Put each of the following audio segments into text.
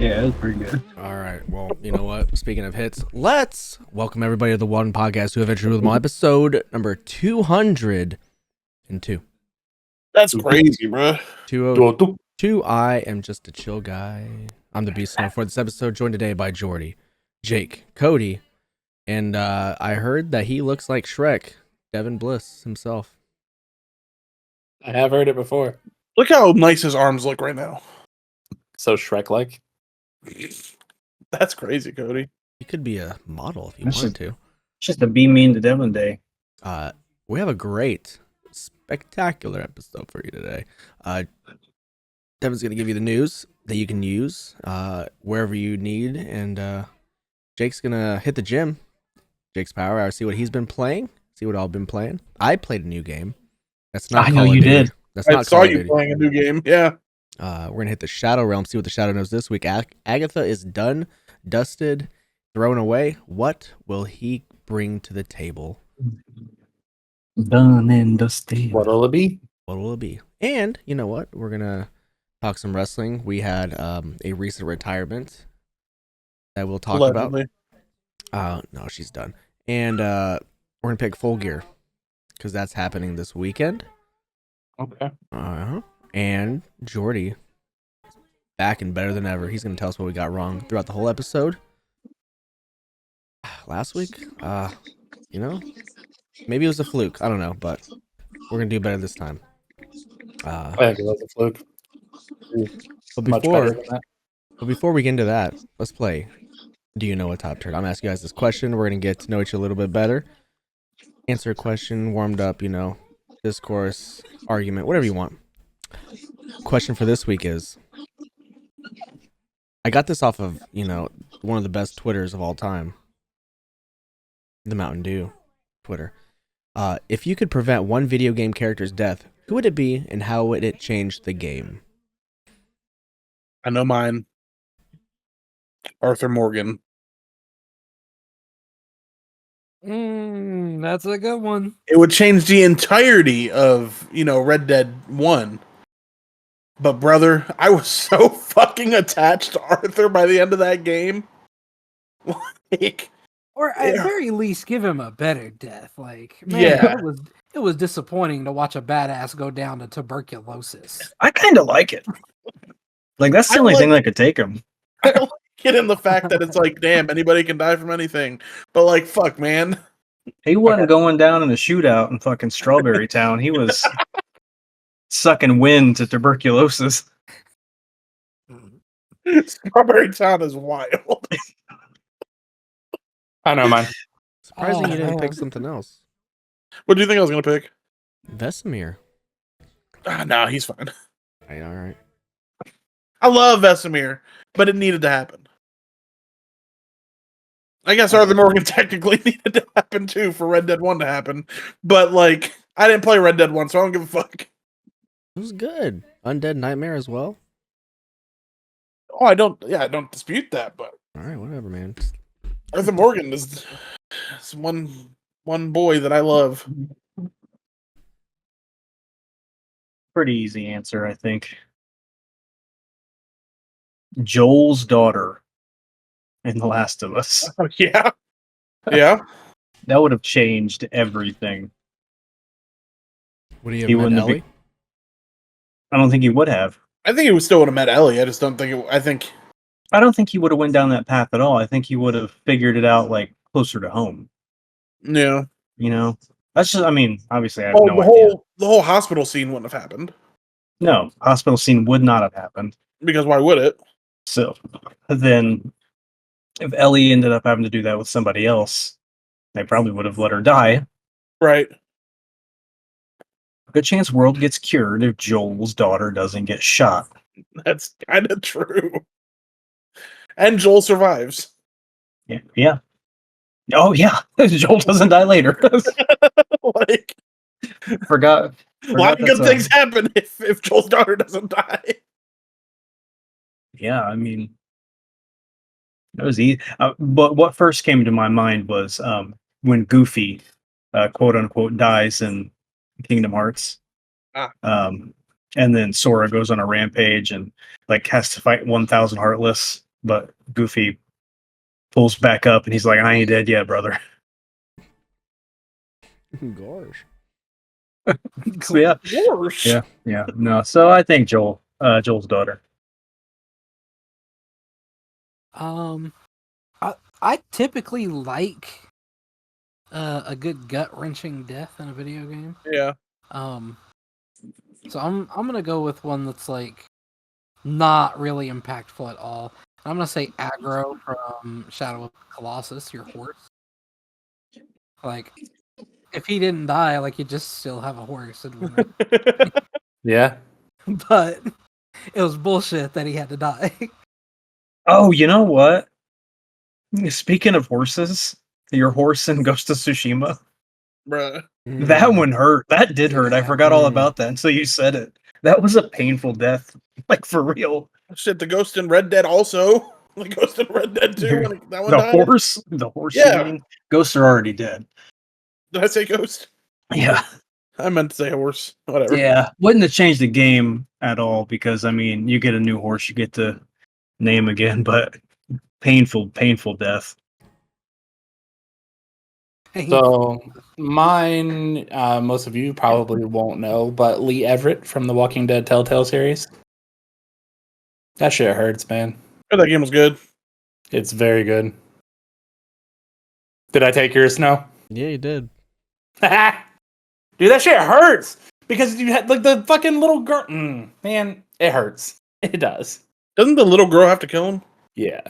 Yeah, it was pretty good. All right. Well, you know what? Speaking of hits, let's welcome everybody to the One Podcast to Adventure with my episode number 202. That's crazy, bro. 202. I am just a chill guy. I'm the Beast Snow for this episode, joined today by Jordi, Jake, Cody, and I heard that he looks like Shrek, Devin Bliss himself. I have heard it before. Look how nice his arms look right now. So Shrek-like. That's crazy, Cody. He could be a model if he That's wanted to. It's just a be mean to Devin day. We have a great, spectacular episode for you today. Devin's going to give you the news that you can use wherever you need, and Jake's going to hit the gym. Jake's Power Hour, see what he's been playing, see what I've been playing. I played a new game. That's not I know Call of you Duty. did. That's I not saw Call of you Duty. playing a new game. Yeah. We're going to hit the Shadow Realm, see what the Shadow knows this week. Agatha is done, dusted, thrown away. What will he bring to the table? Done and dusted. What'll it be? What will it be? And you know what? We're going to talk some wrestling. We had a recent retirement that we'll talk Allegedly. about. No, she's done. And we're going to pick Full Gear because that's happening this weekend. Okay. And Jordi, back and better than ever. He's going to tell us what we got wrong throughout the whole episode. Last week, maybe it was a fluke. I don't know, but we're going to do better this time. I think it was a fluke. But Much better than that. before we get into that, let's play Do You Know a Top Turd? I'm asking you guys this question. We're going to get to know each other a little bit better. Answer a question, warmed up, discourse, argument, whatever you want. Question for this week is, I got this off of, one of the best Twitters of all time. The Mountain Dew Twitter. If you could prevent one video game character's death, who would it be and how would it change the game? I know mine. Arthur Morgan. That's a good one. It would change the entirety of, Red Dead 1. But brother, I was so fucking attached to Arthur by the end of that game. Like, Or at Yeah. very least, give him a better death. Like, man, Yeah. it was disappointing to watch a badass go down to tuberculosis. I kind of like it. Like, that's the I only like- thing that could take him. I don't get in the fact that it's like, damn, anybody can die from anything. But like, fuck, man. He wasn't going down in a shootout in fucking Strawberry Town. He was sucking wind to tuberculosis. Strawberry Town is wild. I know mine. Surprising Oh, you didn't pick man. something else. What do you think I was gonna pick? Vesemir. No, he's fine. All right. I love Vesemir, but it needed to happen. I guess Arthur Morgan technically needed to happen too for Red Dead 1 to happen. But like, I didn't play Red Dead 1, so I don't give a fuck. It was good. Undead Nightmare as well. Oh, I don't dispute that, but All right, whatever, man. Arthur Morgan is one boy that I love. Pretty easy answer, I think. Joel's daughter in The Last of Us. Oh, yeah. Yeah. That would have changed everything. What do you He have, wouldn't have Ellie? I don't think he would have. I think he still would have met Ellie. I just don't think I don't think he would have went down that path at all. I think he would have figured it out like closer to home. yeah. That's just. I mean, obviously, I have Well, no the idea. whole hospital scene wouldn't have happened. No, hospital scene would not have happened. Because why would it? So then, if Ellie ended up having to do that with somebody else, they probably would have let her die. Right. Good chance world gets cured if Joel's daughter doesn't get shot. That's kind of true. And Joel survives. Yeah. Yeah. Oh yeah, Joel doesn't die later. Like, Forgot. a lot of that's good things happen if Joel's daughter doesn't die. Yeah, I mean, it was easy. But what first came to my mind was when Goofy, quote unquote, dies in Kingdom Hearts. And then Sora goes on a rampage and like has to fight 1,000 Heartless but Goofy pulls back up and he's like, I ain't dead yet, brother. Gosh. So, yeah. Worse. Yeah. No, so I think Joel's daughter. I typically like a good gut wrenching death in a video game. Yeah. So I'm gonna go with one that's like not really impactful at all. I'm gonna say Aggro from Shadow of the Colossus, your horse. Like, if he didn't die, like you just still have a horse. Yeah. But it was bullshit that he had to die. Oh, you know what? Speaking of horses, your horse in Ghost of Tsushima, Bruh. that one hurt. That did hurt. I Yeah. forgot all about that until you said it. That was a painful death. Like, for real. Shit, the ghost in Red Dead also. The ghost in Red Dead 2. When that one The died. horse. Yeah. You mean? Ghosts are already dead. Did I say ghost? Yeah. I meant to say horse. Whatever. Yeah. Wouldn't have changed the game at all because, I mean, you get a new horse, you get to name again, but painful death. So mine, most of you probably won't know, but Lee Everett from the Walking Dead Telltale series. That shit hurts, man. Oh, that game was good. It's very good. Did I take yours, Snow? Yeah, you did. Dude, that shit hurts because you had like the fucking little girl. Man, it hurts. It does. Doesn't the little girl have to kill him? Yeah.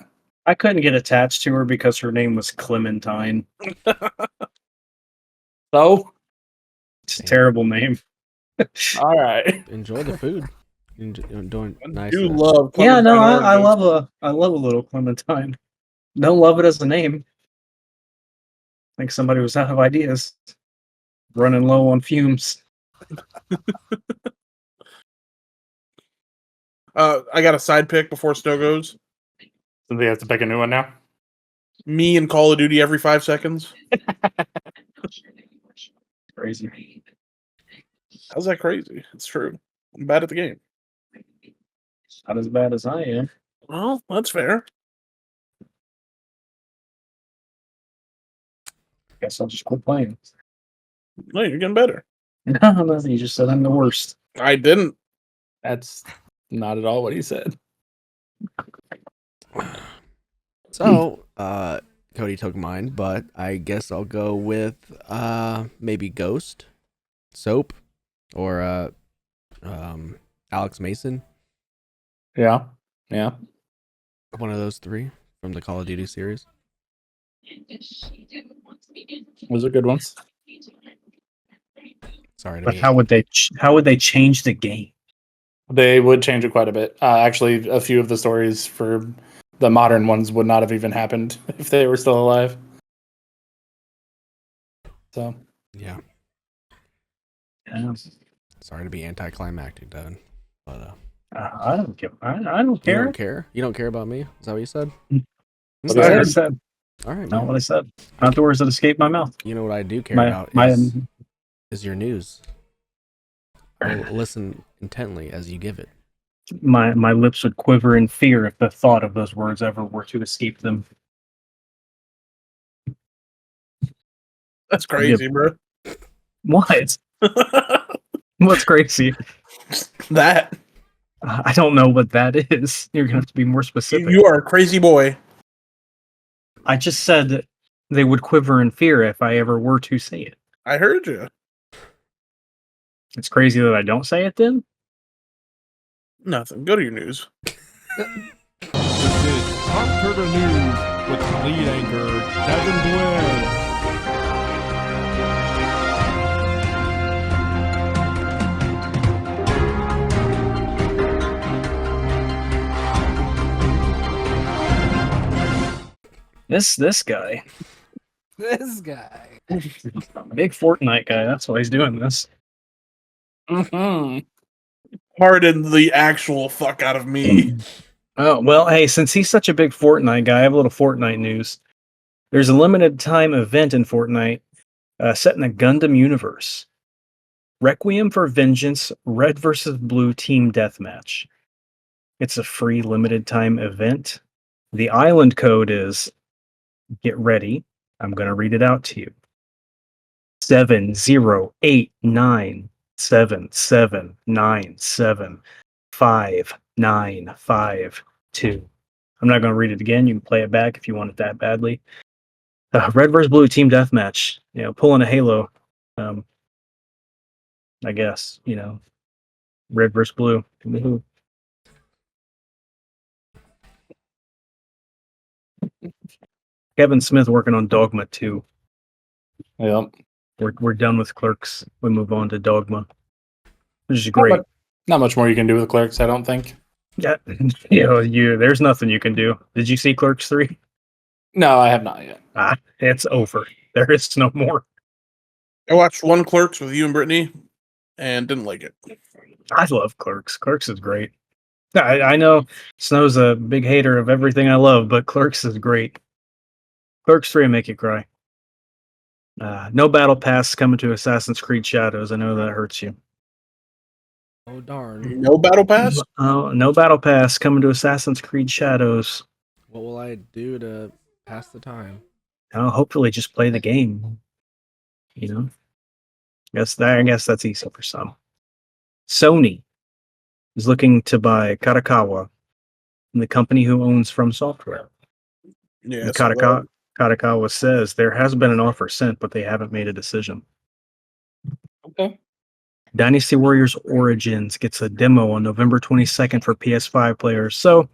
I couldn't get attached to her because her name was Clementine. So, It's a terrible name. all right. Enjoy the food. You're doing nice. I do there. love Yeah, no, Clementine I Origins. love a little Clementine. Don't love it as a name. I think somebody was out of ideas. Running low on fumes. I got a side pick before Snow goes. So they have to pick a new one now. Me and Call of Duty every 5 seconds. Crazy. How's that crazy? It's true. I'm bad at the game. Not as bad as I am. Well, that's fair. Guess I'll just quit playing. No, you're getting better. No, you just said I'm the worst. I didn't. That's not at all what he said. So, Cody took mine, but I guess I'll go with maybe Ghost, Soap, or Alex Mason. Yeah. Yeah. One of those three from the Call of Duty series. Those are good ones. Sorry to But be how would they change the game? They would change it quite a bit. Actually, a few of the stories for the modern ones would not have even happened if they were still alive. So, yeah. Yeah. Sorry to be anticlimactic, Devin. But I don't give. I don't you care. don't care. You don't care about me. Is that what you said? That's Okay. not what I said. All right, Not man. what I said. Not the words that escaped my mouth. You know what I do care about is your news. I'll listen intently as you give it. My lips would quiver in fear if the thought of those words ever were to escape them. That's crazy, bro. What? What's crazy? That. I don't know what that is. You're gonna have to be more specific. You are a crazy boy. I just said that they would quiver in fear if I ever were to say it. I heard you. It's crazy that I don't say it then? Nothing. Go to your news. This is TOPTERTA News with lead anchor Devin Blair. This guy. This guy. Big Fortnite guy, that's why he's doing this. mhm. Pardon the actual fuck out of me. Oh, well, hey, since he's such a big Fortnite guy, I have a little Fortnite news. There's a limited time event in Fortnite set in the Gundam universe. Requiem for Vengeance, Red versus Blue Team Deathmatch. It's a free limited time event. The island code is, get ready, I'm going to read it out to you. 70897775952. I'm not going to read it again. You can play it back if you want it that badly. Red versus blue team deathmatch. Pulling a Halo. I guess, red versus blue. Woohoo. Kevin Smith working on Dogma 2. Yep. We're done with Clerks. We move on to Dogma, which is great. Not much more you can do with Clerks, I don't think. Yeah, there's nothing you can do. Did you see Clerks 3? No, I have not yet. It's over. There is no more. I watched one Clerks with you and Brittany, and didn't like it. I love Clerks. Clerks is great. I know Snow's a big hater of everything I love, but Clerks is great. Clerks 3 will make you cry. No battle pass coming to Assassin's Creed Shadows. I know that hurts you. Oh darn! No battle pass. No battle pass coming to Assassin's Creed Shadows. What will I do to pass the time? Hopefully, just play the game. I guess that's easy for some. Sony is looking to buy Kadokawa, the company who owns From Software. Yeah. Kadokawa says there has been an offer sent, but they haven't made a decision. Okay. Dynasty Warriors Origins gets a demo on November 22nd for PS5 players. So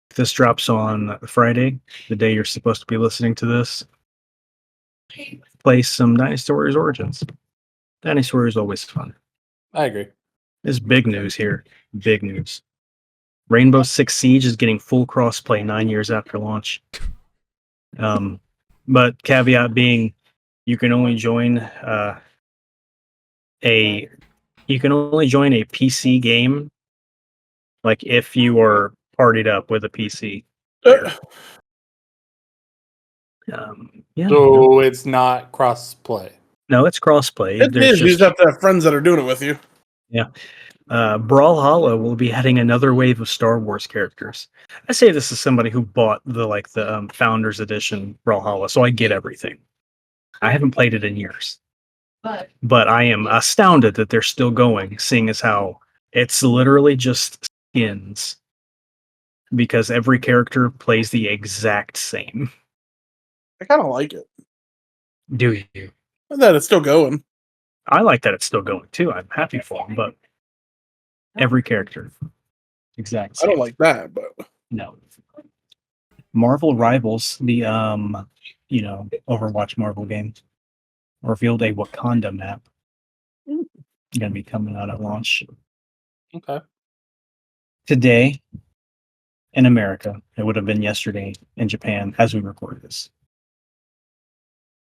if this drops on Friday, the day you're supposed to be listening to this, play some Dynasty Warriors Origins. Dynasty Warriors is always fun. I agree. There's big news here. Big news. Rainbow Six Siege is getting full crossplay 9 years after launch. But caveat being, you can only join a PC game, like if you are partied up with a PC. So it's not cross-play. No, it's crossplay. It is. You just have to have friends that are doing it with you. Yeah. Brawlhalla will be adding another wave of Star Wars characters. I say this as somebody who bought the Founders Edition Brawlhalla, so I get everything. I haven't played it in years, but I am astounded that they're still going, seeing as how it's literally just skins, because every character plays the exact same. I kind of like it. Do you? That it's still going. I like that it's still going too. I'm happy for them, but every character, exact same. I don't like that, but No. Marvel Rivals, the Overwatch Marvel game, revealed a Wakanda map. Going to be coming out at launch Okay. today in America. It would have been yesterday in Japan as we record this.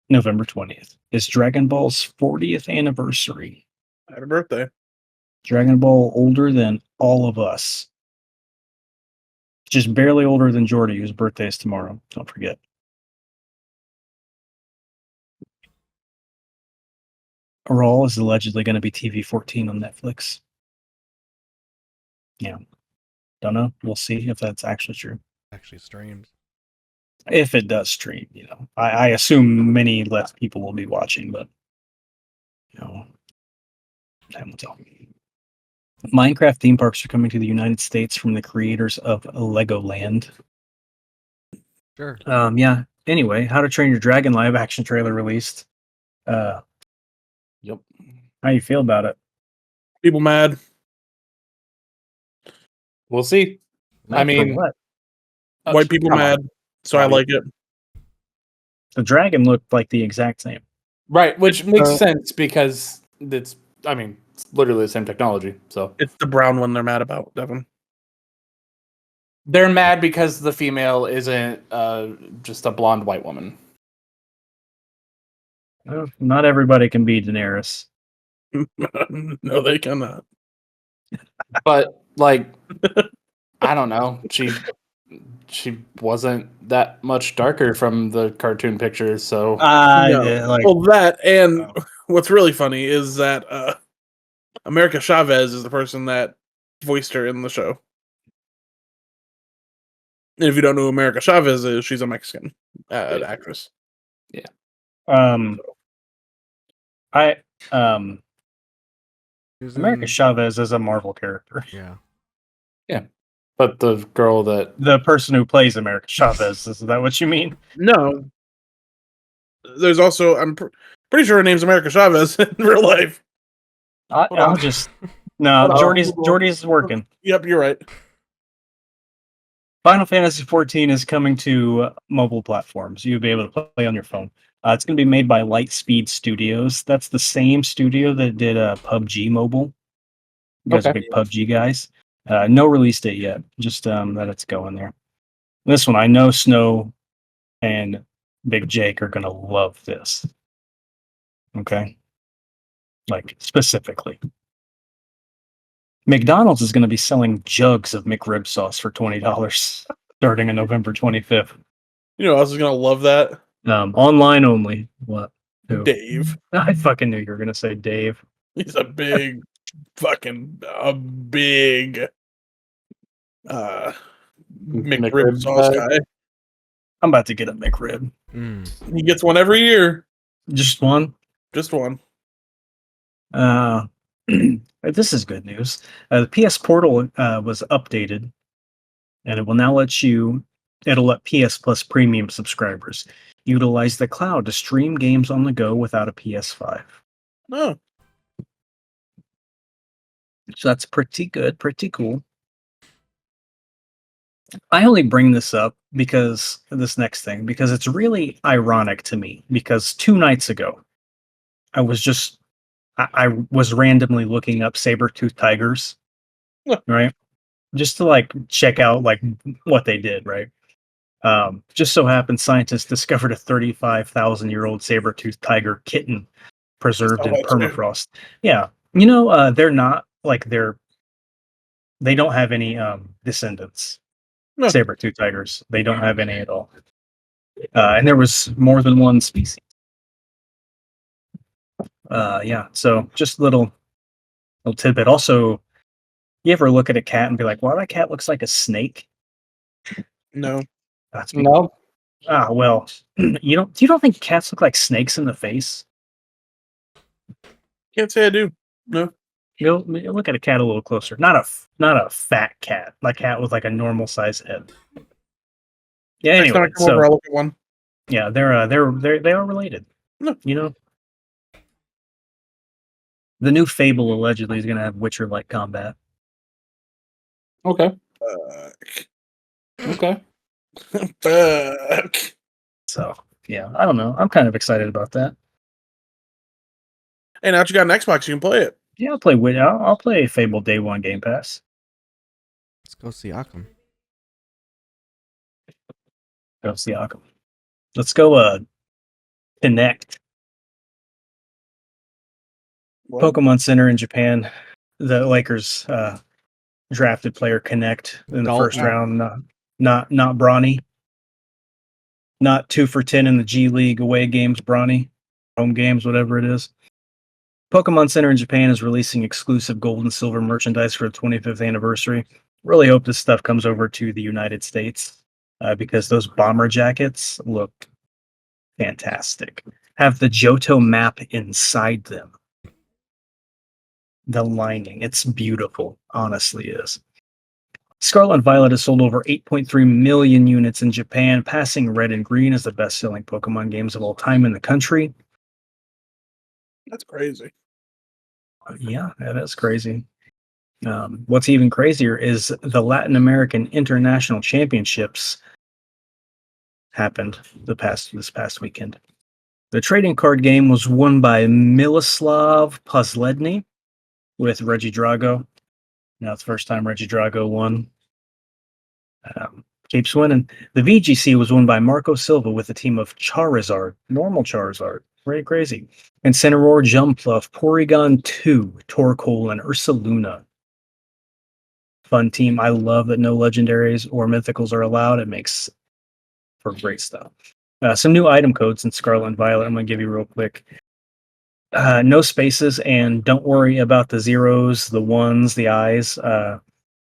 November 20th is Dragon Ball's 40th anniversary. happy birthday. Dragon Ball older than all of us. Just barely older than Jordi, whose birthday is tomorrow. Don't forget. Raw is allegedly going to be TV-14 on Netflix. Yeah. Don't know. We'll see if that's actually true. Actually streams. If it does stream, I assume many less people will be watching, but time will tell. Minecraft theme parks are coming to the United States from the creators of Legoland. Sure. Yeah. Anyway, How to Train Your Dragon live action trailer released. Yep. How you feel about it? People mad. We'll see. I mean, what? White people come on. mad. So I like it. The dragon looked like the exact same. Right, which makes sense because it's literally the same technology. So It's the brown one they're mad about, Devin. they're mad because the female isn't just a blonde white woman. Well, not everybody can be Daenerys. No, they cannot. But I don't know. She wasn't that much darker from the cartoon pictures, so No. Well, that and what's really funny is that America Chavez is the person that voiced her in the show. And if you don't know who America Chavez is, she's a Mexican actress. I Who's America in- Chavez is a Marvel character. Yeah. But the girl that The person who plays America Chavez, is that what you mean? No. There's also, I'm pretty sure her name's America Chavez in real life. I'll on. just no. Hold on. Jordi's working. Yep, you're right. Final Fantasy XIV is coming to mobile platforms. You'll be able to play on your phone. It's going to be made by Lightspeed Studios. That's the same studio that did PUBG Mobile. You guys are Okay. big PUBG guys. No release date yet. Just that it's going there. This one, I know Snow and Big Jake are going to love this. Okay? Like, specifically. McDonald's is going to be selling jugs of McRib sauce for $20 starting on November 25th. You know who else is going to love that? Online only. What? Who? Dave. I fucking knew you were going to say Dave. He's a big, big McRib sauce guy. I'm about to get a McRib. He gets one every year. Just one? Just one. This is good news. The PS Portal was updated, and it will now it'll let PS Plus Premium subscribers utilize the cloud to stream games on the go without a PS5. Oh. So that's pretty good, pretty cool. I only bring this up because it's really ironic to me, because 2 nights ago, I was randomly looking up saber-toothed tigers, right? Just to like check out like what they did, right? Just so happened scientists discovered a 35,000-year-old saber-toothed tiger kitten preserved in permafrost. Yeah. They're not like they don't have any descendants. No. Saber-toothed tigers. They don't have any at all. And there was more than one species. Yeah, so just little tidbit. Also, you ever look at a cat and be like, wow, that cat looks like a snake? No. That's No. well, you don't think cats look like snakes in the face? Can't say I do. No. You look at a cat a little closer. Not a fat cat, like cat with like a normal size head. Yeah, Next time I anyway, come over, I'll look at one. yeah, they are related. No. The new Fable allegedly is going to have Witcher-like combat. Okay. Fuck. Okay. Fuck. So yeah, I don't know. I'm kind of excited about that. Hey, now that you got an Xbox, you can play it. Yeah, I'll play Fable Day 1 Game Pass. Let's go see Akam. Go see Arcane. Let's go Connect. What? Pokemon Center in Japan. The Lakers drafted player Connect in the first round. Not Brawny. Not 2 for 10 in the G League away games, Brawny. Home games, whatever it is. Pokemon Center in Japan is releasing exclusive gold and silver merchandise for the 25th anniversary. Really hope this stuff comes over to the United States because those bomber jackets look fantastic. Have the Johto map inside them. The lining, it's beautiful. Honestly is. Scarlet and Violet has sold over 8.3 million units in Japan, passing Red and Green as the best-selling Pokemon games of all time in the country. That's crazy. Yeah, that is crazy. What's even crazier is the Latin American International Championships happened this past weekend. The trading card game was won by Miloslav Posledny with Reggie Drago. Now it's the first time Reggie Drago won. Keeps winning. The VGC was won by Marco Silva with a team of Charizard, normal Charizard. Very crazy. And Cineroar, Jumpluff, Porygon 2, Torkoal, and Ursaluna. Fun team. I love that no legendaries or mythicals are allowed. It makes for great stuff. Some new item codes in Scarlet and Violet I'm going to give you real quick. No spaces, and don't worry about the zeros, the ones, the eyes.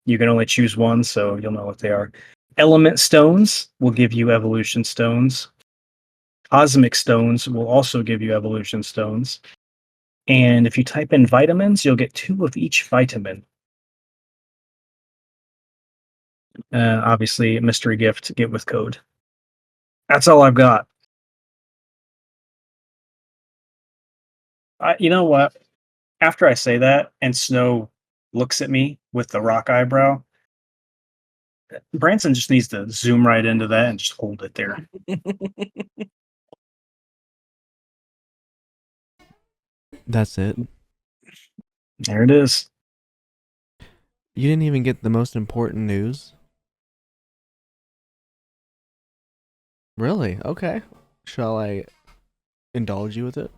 You can only choose one, so you'll know what they are. Element stones will give you evolution stones. Cosmic stones will also give you evolution stones. And if you type in vitamins, you'll get 2 of each vitamin. Obviously, a mystery gift, get with code. That's all I've got. You know what? After I say that, and Snow looks at me with the rock eyebrow, Branson just needs to zoom right into that and just hold it there. That's it. There it is. You didn't even get the most important news? Really? Okay. Shall I indulge you with it?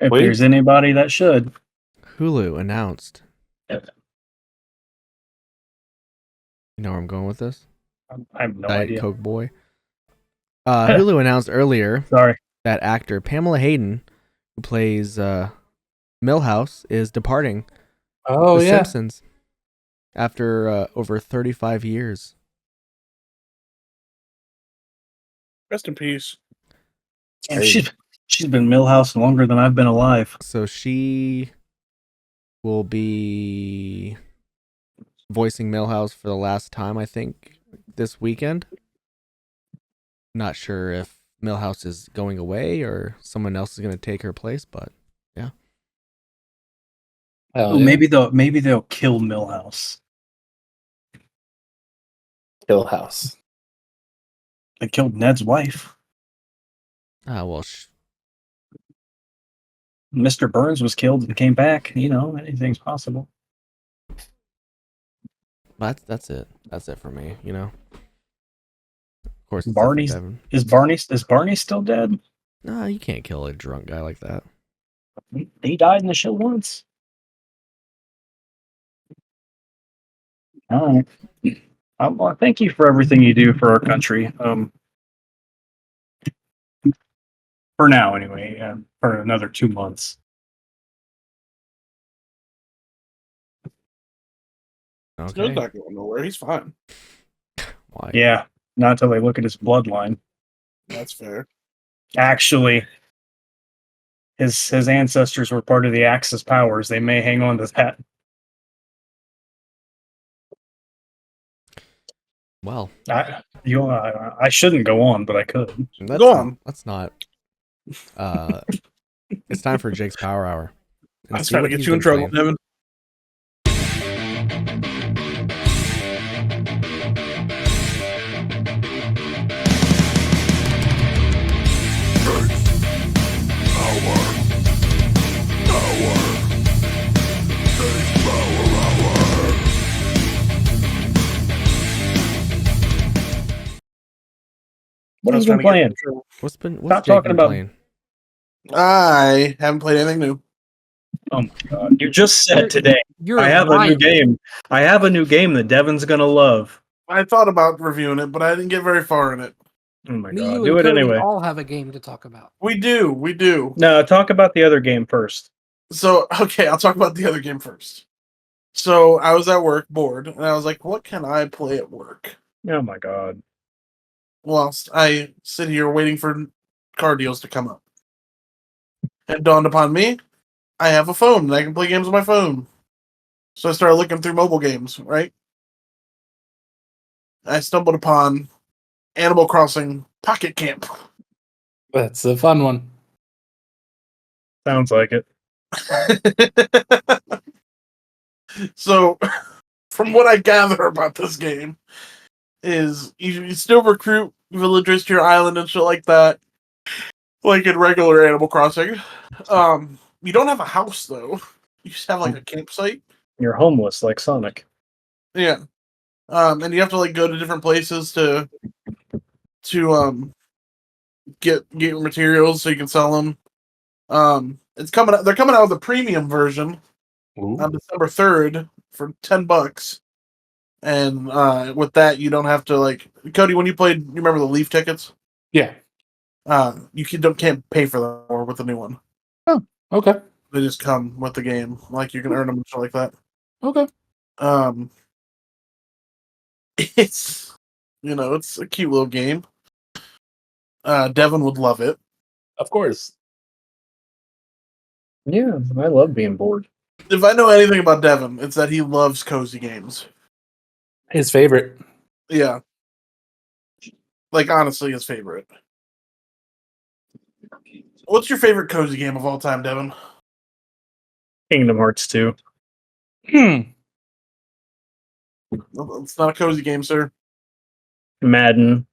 If Please. there's anybody that should. Hulu announced. You know where I'm going with this? I have no Diet idea. Coke boy. Hulu announced earlier Sorry. that actor Pamela Hayden, who plays Milhouse, is departing Oh The yeah. Simpsons after over 35 years. Rest in peace. And she's been Millhouse longer than I've been alive. So she will be voicing Milhouse for the last time, I think, this weekend. Not sure if Milhouse is going away or someone else is going to take her place, but yeah. Hell Oh, yeah. maybe they'll kill Millhouse. Hill House. They killed Ned's wife. Ah, well, Mr. Burns was killed and came back. You know, anything's possible. that's it. That's it for me, you know. Of course, it's Barney's Devin. is Barney still dead? Nah, you can't kill a drunk guy like that. He died in the show once. All right. Well, thank you for everything you do for our country. For now, anyway. For another 2 months. Snow's Okay. not going nowhere. He's fine. Why? Yeah, not until they look at his bloodline. That's fair. Actually, his ancestors were part of the Axis powers. They may hang on to that. Well, I shouldn't go on, but I could. Go on. Let's not. It's time for Jake's Power Hour. And I was see trying to what get he's you in been trouble, playing. Devin. What I have was you been trying to get playing? in trouble. What's Stop Jake talking been about- playing? I haven't played anything new. Oh my god! You just said today. You're I have lying. a new game. I have a new game that Devin's gonna love. I thought about reviewing it, but I didn't get very far in it. Oh my Me, god! you, Do and it Cody anyway. all have a game to talk about. We do. No, talk about the other game first. So, okay, I'll talk about the other game first. So, I was at work bored, and I was like, what can I play at work? Oh my god! Whilst I sit here waiting for car deals to come up. It dawned upon me, I have a phone, and I can play games on my phone. So I started looking through mobile games, right? I stumbled upon Animal Crossing Pocket Camp. That's a fun one. Sounds like it. So, from what I gather about this game, is you still recruit villagers to your island and shit like that, like in regular Animal Crossing. You don't have a house though. You just have like a campsite. You're homeless like Sonic. Yeah. And you have to like go to different places to get your materials so you can sell them. It's coming out. They're coming out with a premium version on December 3rd for $10. And with that, you don't have to like Cody. When you played, you remember the Leaf tickets? Yeah. You can't pay for them or with the new one. Okay. They just come with the game. Like you can earn them and shit like that. Okay. It's You know, it's a cute little game. Devin would love it. Of course. Yeah, I love being bored. If I know anything about Devin, it's that he loves cozy games. His favorite. Yeah. Like, honestly, his favorite. What's your favorite cozy game of all time, Devin? Kingdom Hearts 2. It's not a cozy game, sir. Madden.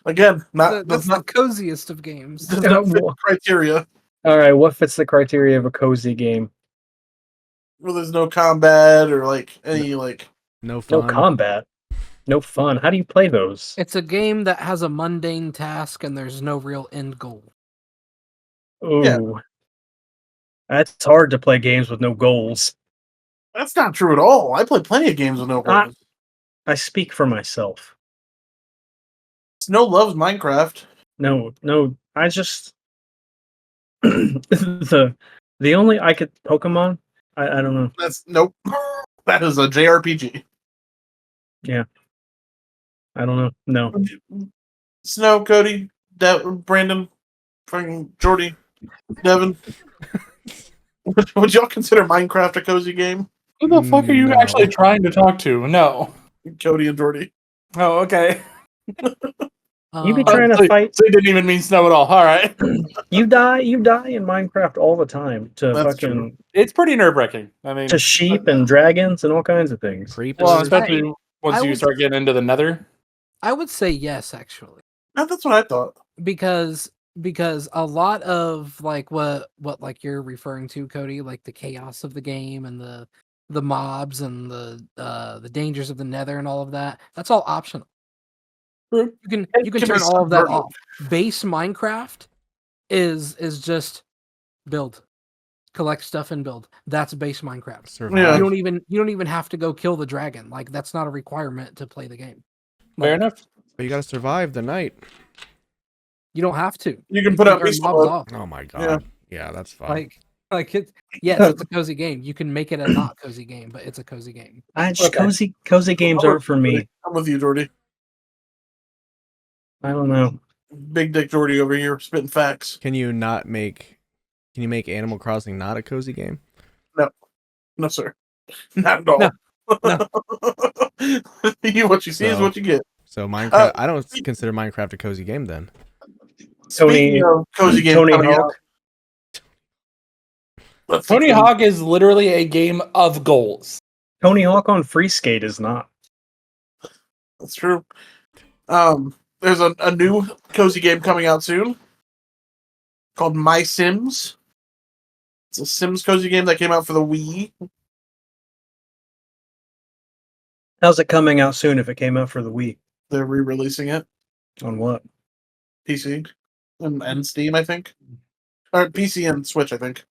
Again, That's does the not coziest of games. fit the criteria. All right, what fits the criteria of a cozy game? Where there's no combat or like any like. No No fun. combat. No fun. How do you play those? It's a game that has a mundane task and there's no real end goal. Ooh. Yeah. That's hard to play games with no goals. That's not true at all. I play plenty of games with no Ah. goals. I speak for myself. Snow loves Minecraft. No, I just the only I could Pokemon. I don't know. That's nope. That is a JRPG. I don't know. No. Snow, Cody, Brandon, fucking Jordi, Devin. Would y'all consider Minecraft a cozy game? Who the fuck are you No. actually trying to talk to? No. Cody and Jordi. Oh, okay. You be Um, trying to fight. So it didn't even mean snow at all. All right. You die in Minecraft all the time to That's fucking true. It's pretty nerve-wracking. I mean, to sheep and dragons and all kinds of things. Creepers. well, especially once I you would- start getting into the nether. I would say yes, actually, That's what I thought. because a lot of like what like you're referring to, Cody, like the chaos of the game and the mobs and the dangers of the nether and all of that. That's all optional. True. You can It can turn be all of that subverted. off. Base Minecraft is just build, collect stuff and build. That's base Minecraft. Survive. Yeah. You don't even have to go kill the dragon. Like that's not a requirement to play the game. Fair Like, enough. But you gotta survive the night. You don't have to. You can put out turn beast mobs mode. off. Oh my god. Yeah, that's fun. Like it's yes, it's a cozy game. You can make it a not cozy game, but it's a cozy game. Okay. Cozy games aren't for me. I'm with you, Jordi. I don't know. Big Dick Jordi over here spitting facts. Can you make Animal Crossing not a cozy game? No, sir. Not at all. No. What you see is So- what you get. So Minecraft, I don't consider Minecraft a cozy game then. Speaking of cozy game Tony coming Hawk. out, let's Tony see. Hawk is literally a game of goals. Tony Hawk on Free Skate is not. That's true. There's a new cozy game coming out soon called My Sims. It's a Sims cozy game that came out for the Wii. How's it coming out soon if it came out for the Wii? They're re-releasing it On what? PC and Steam, I think, or PC and Switch, I think.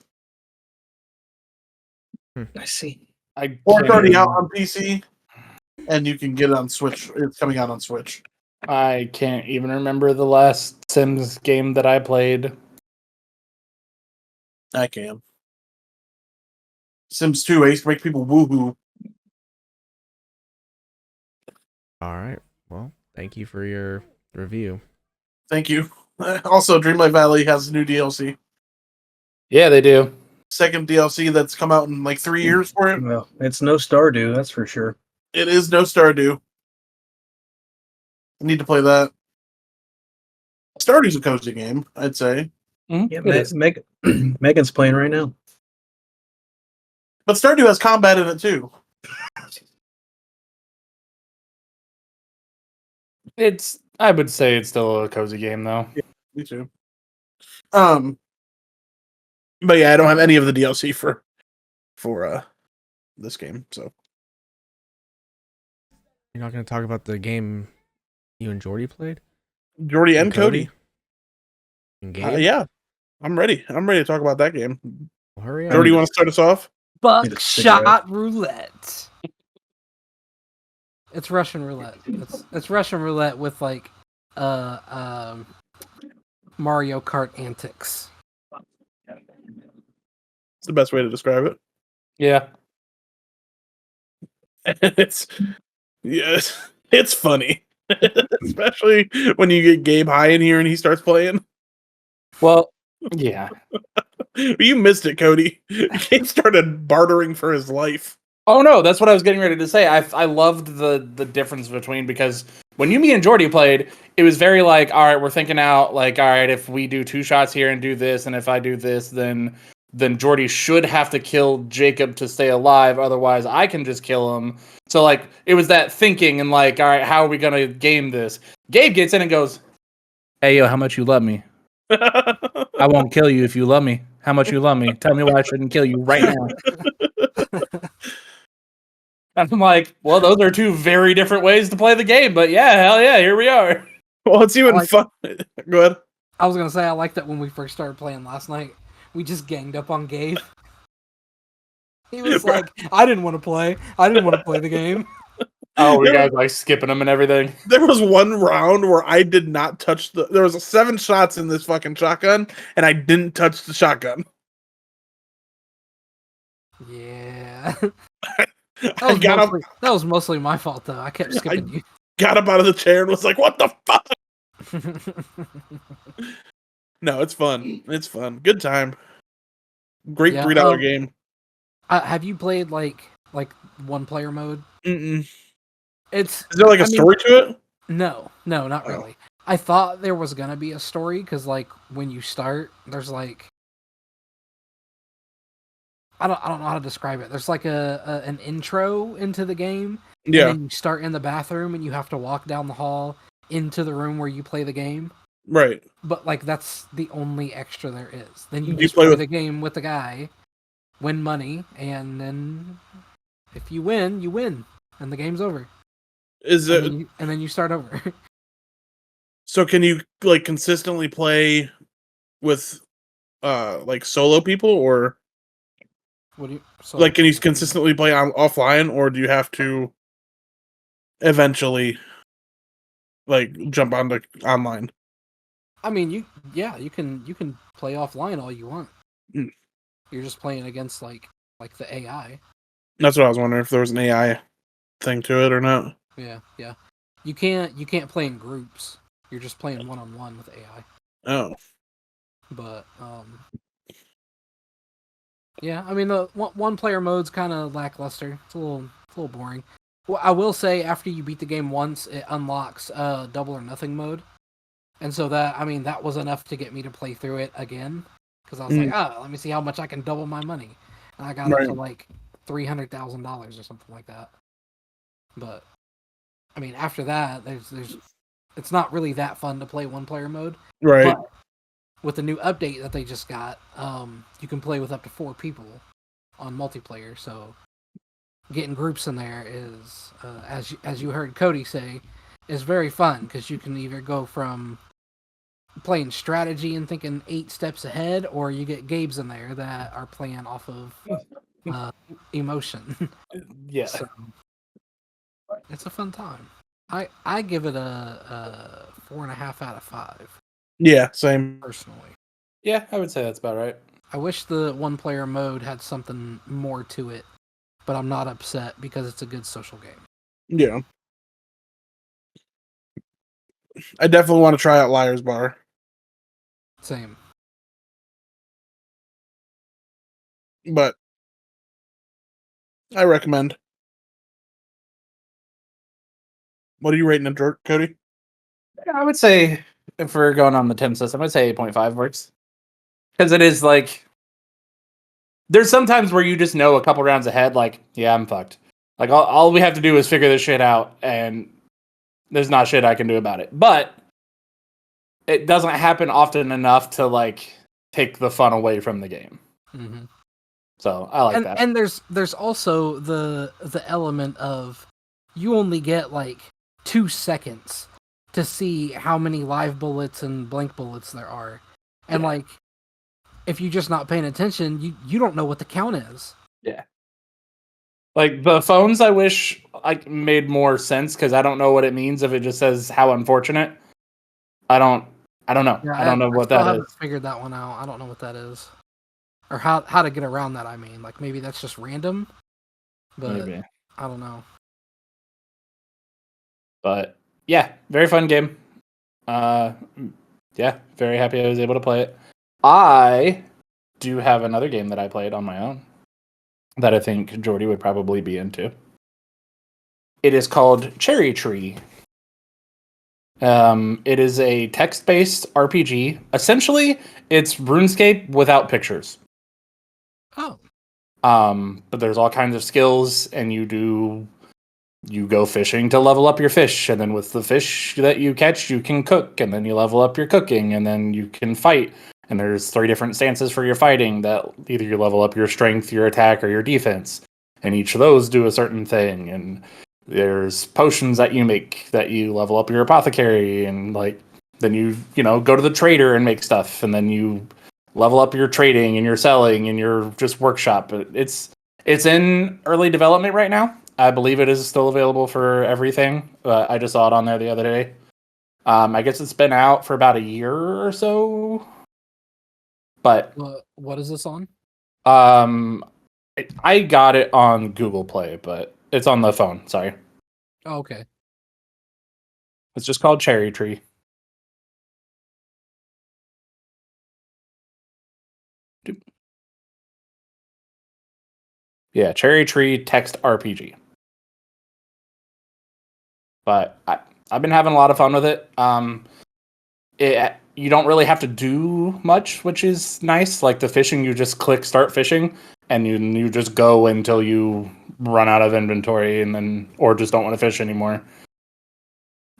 I see. Or it's already out on PC, and you can get it on Switch. It's coming out on Switch. I can't even remember the last Sims game that I played. I can. Sims 2, I used to make people woohoo. All right. Well, thank you for your review. Thank you. Also, Dreamlight Valley has new DLC. Yeah, they do. Second DLC that's come out in like 3 years for it. Well, it's no Stardew, that's for sure. It is no Stardew. I need to play that. Stardew's a cozy game, I'd say. Mhm, Yeah, it is. Megan's playing right now. But Stardew has combat in it too. I would say it's still a cozy game though. Me too. But yeah, I don't have any of the DLC for this game. So You're not going to talk about the game you and Jordi played? Jordi and Cody. And Gabe? Yeah, I'm ready. I'm ready to talk about that game. Well, hurry up. Jordi, you want to start us off? Need a cigarette. Buckshot Roulette. It's Russian roulette. It's Russian roulette with like Mario Kart antics. It's the best way to describe it. Yeah. it's Yes, it's funny, especially when you get Gabe high in here and he starts playing. Well, yeah. You missed it, Cody. Gabe started bartering for his life. Oh no, that's what I was getting ready to say. I loved the difference between, because when me and Jordi played, it was very like, all right, we're thinking out like, all right, if we do 2 shots here and do this, and if I do this, then Jordi should have to kill Jacob to stay alive, otherwise I can just kill him. So like it was that thinking and like, all right, how are we gonna game this? Gabe gets in and goes, "Hey yo, how much you love me? I won't kill you if you love me. How much you love me? Tell me why I shouldn't kill you right now." And I'm like, well, those are 2 very different ways to play the game, but yeah, hell yeah, here we are. Well, it's even fun. Go ahead. I was gonna say I like that when we first started playing last night, we just ganged up on Gabe. He was like, "I didn't want to play. I didn't want to play the game." Oh, we guys like skipping them and everything. There was one round where I did not touch there was 7 shots in this fucking shotgun, and I didn't touch the shotgun. Yeah. I That was mostly my fault though. I kept skipping you. got up out of the chair and was like, "What the fuck?" No, it's fun. It's fun. Good time. Great $3 game. Have you played like 1-player mode? Mm-mm. Is there like a story to it? No, not really. I thought there was gonna be a story because like when you start, there's like I don't know how to describe it. There's like an intro into the game. Yeah. And then you start in the bathroom and you have to walk down the hall into the room where you play the game. Right. But like that's the only extra there is. Then you Do you just play play with- the game with the guy, win money, and then if you win, you win, and the game's over. Is it? And then you start over. So can you like consistently play with like solo people, or What do you like can you consistently play offline, or do you have to eventually like jump onto online? I mean, you can play offline all you want. Mm. You're just playing against like the AI. That's what I was wondering, if there was an AI thing to it or not. Yeah. You can't play in groups. You're just playing one-on-one with AI. Oh. But yeah, I mean the one-player mode's kind of lackluster. It's a little boring. Well, I will say after you beat the game once, it unlocks double or nothing mode, and so that was enough to get me to play through it again, because I was like, let me see how much I can double my money, and I got up to like $300,000 or something like that. But I mean, after that, it's not really that fun to play one-player mode. Right. But with the new update that they just got, you can play with up to 4 people on multiplayer. So getting groups in there is, as you heard Cody say, is very fun, because you can either go from playing strategy and thinking 8 steps ahead, or you get Gabes in there that are playing off of emotion. Yeah. So, it's a fun time. I give it a 4.5 out of 5. Yeah, same. Personally. Yeah, I would say that's about right. I wish the one-player mode had something more to it, but I'm not upset because it's a good social game. Yeah. I definitely want to try out Liar's Bar. Same. But I recommend. What are you rating it, Cody? Yeah, I would say, if we're going on the Tim system, I'd say 8.5 works. Because it is like, there's sometimes where you just know a couple rounds ahead, like, yeah, I'm fucked. Like, all we have to do is figure this shit out, and there's not shit I can do about it. But it doesn't happen often enough to, like, take the fun away from the game. Mm-hmm. So, I like that. And there's also the element of you only get, like, 2 seconds to see how many live bullets and blank bullets there are. And, like, if you're just not paying attention, you don't know what the count is. Yeah. Like, the phones, I wish made more sense, because I don't know what it means if it just says how unfortunate. I don't know. Yeah, I don't know what that I haven't is. figured that one out. I don't know what that is. Or how to get around that, I mean. Like, maybe that's just random. But Maybe. I don't know. But yeah, very fun game. Yeah, very happy I was able to play it. I do have another game that I played on my own that I think Jordi would probably be into. It is called Cherry Tree. It is a text-based RPG. Essentially, it's RuneScape without pictures. Oh, But there's all kinds of skills, and you go fishing to level up your fish, and then with the fish that you catch, you can cook, and then you level up your cooking, and then you can fight. And there's 3 different stances for your fighting that either you level up your strength, your attack, or your defense. And each of those do a certain thing. And there's potions that you make that you level up your apothecary, and like then you go to the trader and make stuff, and then you level up your trading and your selling and your just workshop. But it's in early development right now. I believe it is still available for everything. I just saw it on there the other day. I guess it's been out for about a year or so. But what is this on? I got it on Google Play, but it's on the phone. Sorry. Oh, okay. It's just called Cherry Tree. Yeah, Cherry Tree text RPG. But I've been having a lot of fun with it. You don't really have to do much, which is nice. Like the fishing, you just click start fishing, and you just go until you run out of inventory, and then or just don't want to fish anymore.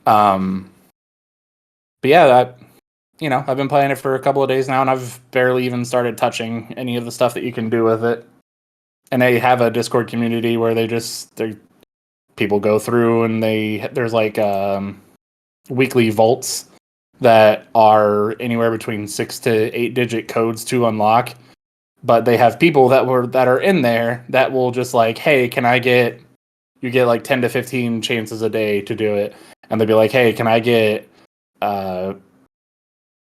But yeah, I've been playing it for a couple of days now, and I've barely even started touching any of the stuff that you can do with it. And they have a Discord community where people go through, and there's like weekly vaults that are anywhere between 6 to 8 digit codes to unlock. But they have people that are in there that will just like, hey, you get like 10 to 15 chances a day to do it. And they'll be like, hey, can I get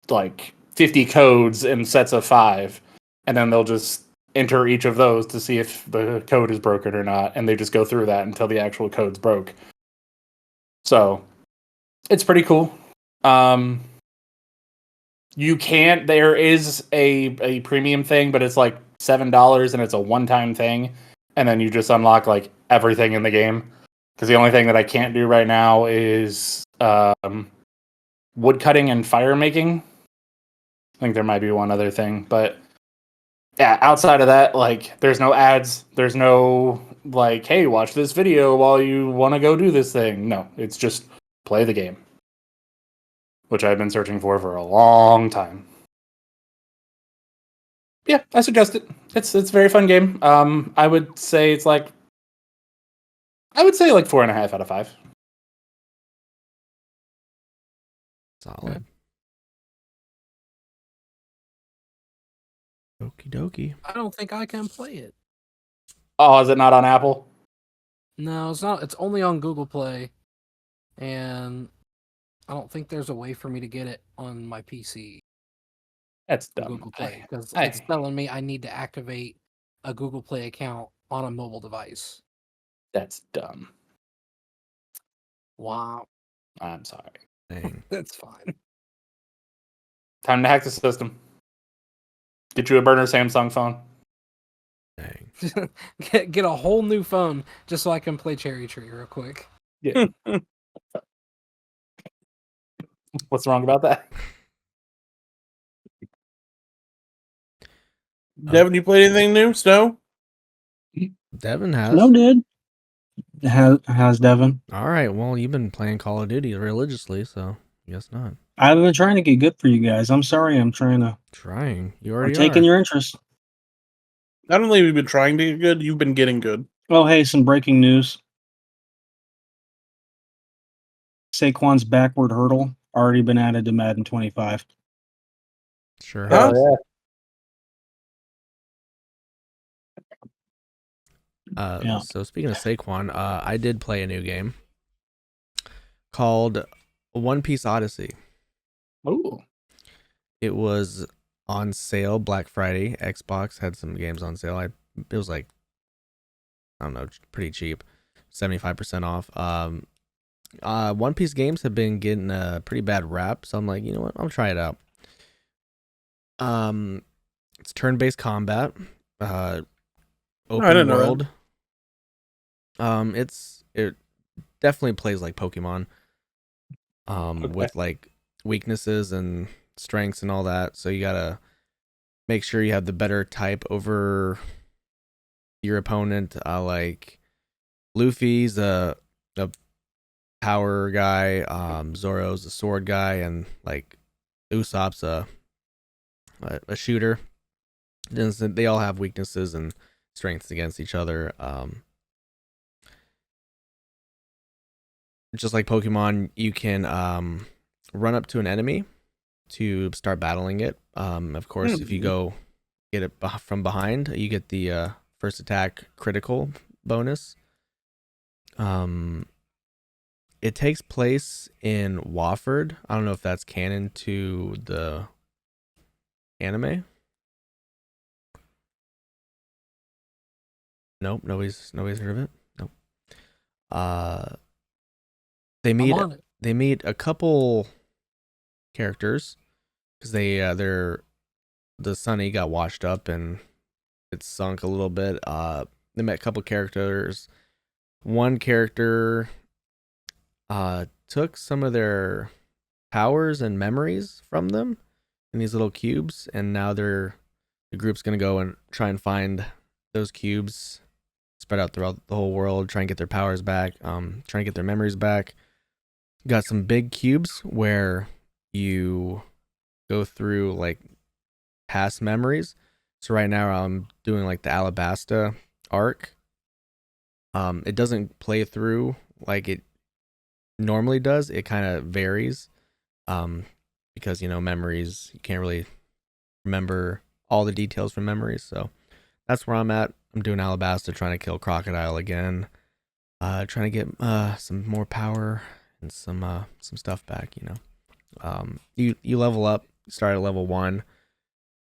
like 50 codes in sets of 5? And then they'll just enter each of those to see if the code is broken or not. And they just go through that until the actual code's broke. So it's pretty cool. There is a premium thing, but it's like $7 and it's a one-time thing. And then you just unlock like everything in the game. Because the only thing that I can't do right now is wood cutting and fire making. I think there might be one other thing, but yeah, outside of that, like there's no ads, there's no like, hey, watch this video while you want to go do this thing. No, it's just play the game, which I've been searching for a long time. Yeah, I suggest it. It's a very fun game. I would say like 4.5 out of 5. Solid. Okie dokie. I don't think I can play it. Oh, is it not on Apple? No, it's not. It's only on Google Play, and I don't think there's a way for me to get it on my PC. That's dumb. Google Play, because it's telling me I need to activate a Google Play account on a mobile device. That's dumb. Wow. I'm sorry. Dang. That's fine. Time to hack the system. Get you a burner Samsung phone. Dang. Get a whole new phone just so I can play Cherry Tree real quick. Yeah. What's wrong about that? Devin, you played anything new? Snow? Devin has. No, dude. How's Devin? All right. Well, you've been playing Call of Duty religiously, so guess not. I've been trying to get good for you guys. I'm sorry. I'm trying to. Trying. You already I'm taking are. your interest. Not only have you been trying to get good, you've been getting good. Oh, hey, some breaking news. Saquon's backward hurdle already been added to Madden 25. Sure Huh? has. Yeah. So speaking of Saquon, I did play a new game called One Piece Odyssey. Ooh. It was on sale Black Friday. Xbox had some games on sale. It was like, I don't know, pretty cheap, 75% off. One Piece games have been getting a pretty bad rap, so I'm like, you know what? I'll try it out. It's turn-based combat, open didn't know that. world. It definitely plays like Pokemon, with like weaknesses and strengths and all that. So you gotta make sure you have the better type over your opponent. Like Luffy's a power guy, Zoro's a sword guy, and like Usopp's a shooter. They all have weaknesses and strengths against each other. Just like Pokemon, you can run up to an enemy to start battling it. Of course, if you go get it from behind, you get the first attack critical bonus. It takes place in Wofford. I don't know if that's canon to the anime. Nope, nobody's heard of it. Nope. They meet a couple characters because the Sunny got washed up and it sunk a little bit. They met a couple characters. One character took some of their powers and memories from them in these little cubes, and now the group's gonna go and try and find those cubes spread out throughout the whole world, try and get their powers back, try and get their memories back. Got some big cubes where you go through like past memories. So right now I'm doing like the Alabasta arc. It doesn't play through like it normally does. It kind of varies, because memories, you can't really remember all the details from memories. So that's where I'm at. I'm doing Alabasta, trying to kill Crocodile again, trying to get some more power and some stuff back. You level up, start at level 1.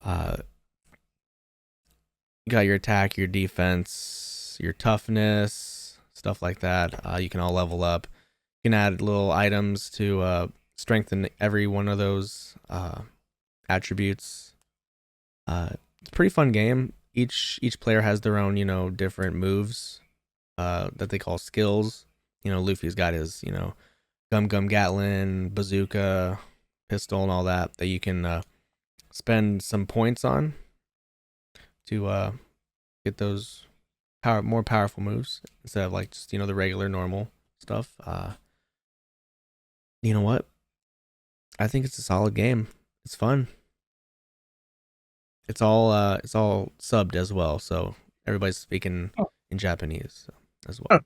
You got your attack, your defense, your toughness, stuff like that. You can all level up. You can add little items to strengthen every one of those attributes. It's a pretty fun game. Each player has their own, different moves that they call skills. Luffy's got his, Gum Gum Gatlin, bazooka, pistol, and all that you can spend some points on to get those more powerful moves instead of like just the regular normal stuff. You know what? I think it's a solid game. It's fun. It's all subbed as well, so everybody's speaking in Japanese as well.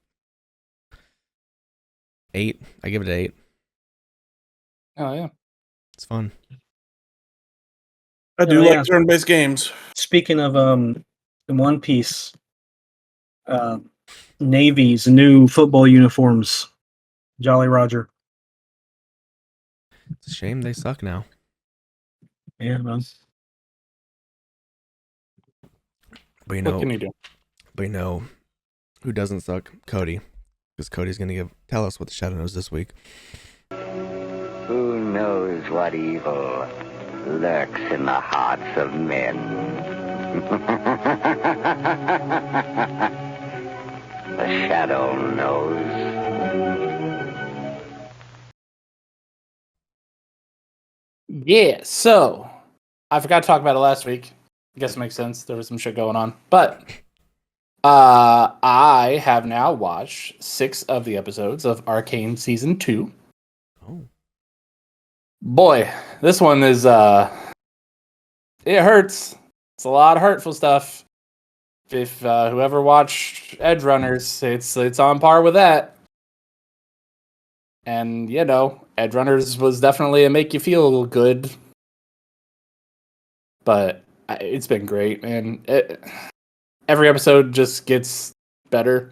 8. I give it an 8. Oh yeah, it's fun. I do like turn-based games. Speaking of One Piece, Navy's new football uniforms, Jolly Roger. It's a shame they suck now. Yeah, man. But what can you do? But who doesn't suck? Cody. Because Cody's going to tell us what the Shadow knows this week. Who knows what evil lurks in the hearts of men? The Shadow knows. Yeah, so I forgot to talk about it last week. I guess it makes sense. There was some shit going on. But I have now watched 6 of the episodes of Arcane Season 2. Oh. Boy, this one is, it hurts. It's a lot of hurtful stuff. If whoever watched Edge Runners, it's on par with that. And, Edge Runners was definitely a make you feel good. But it's been great, man. Every episode just gets better.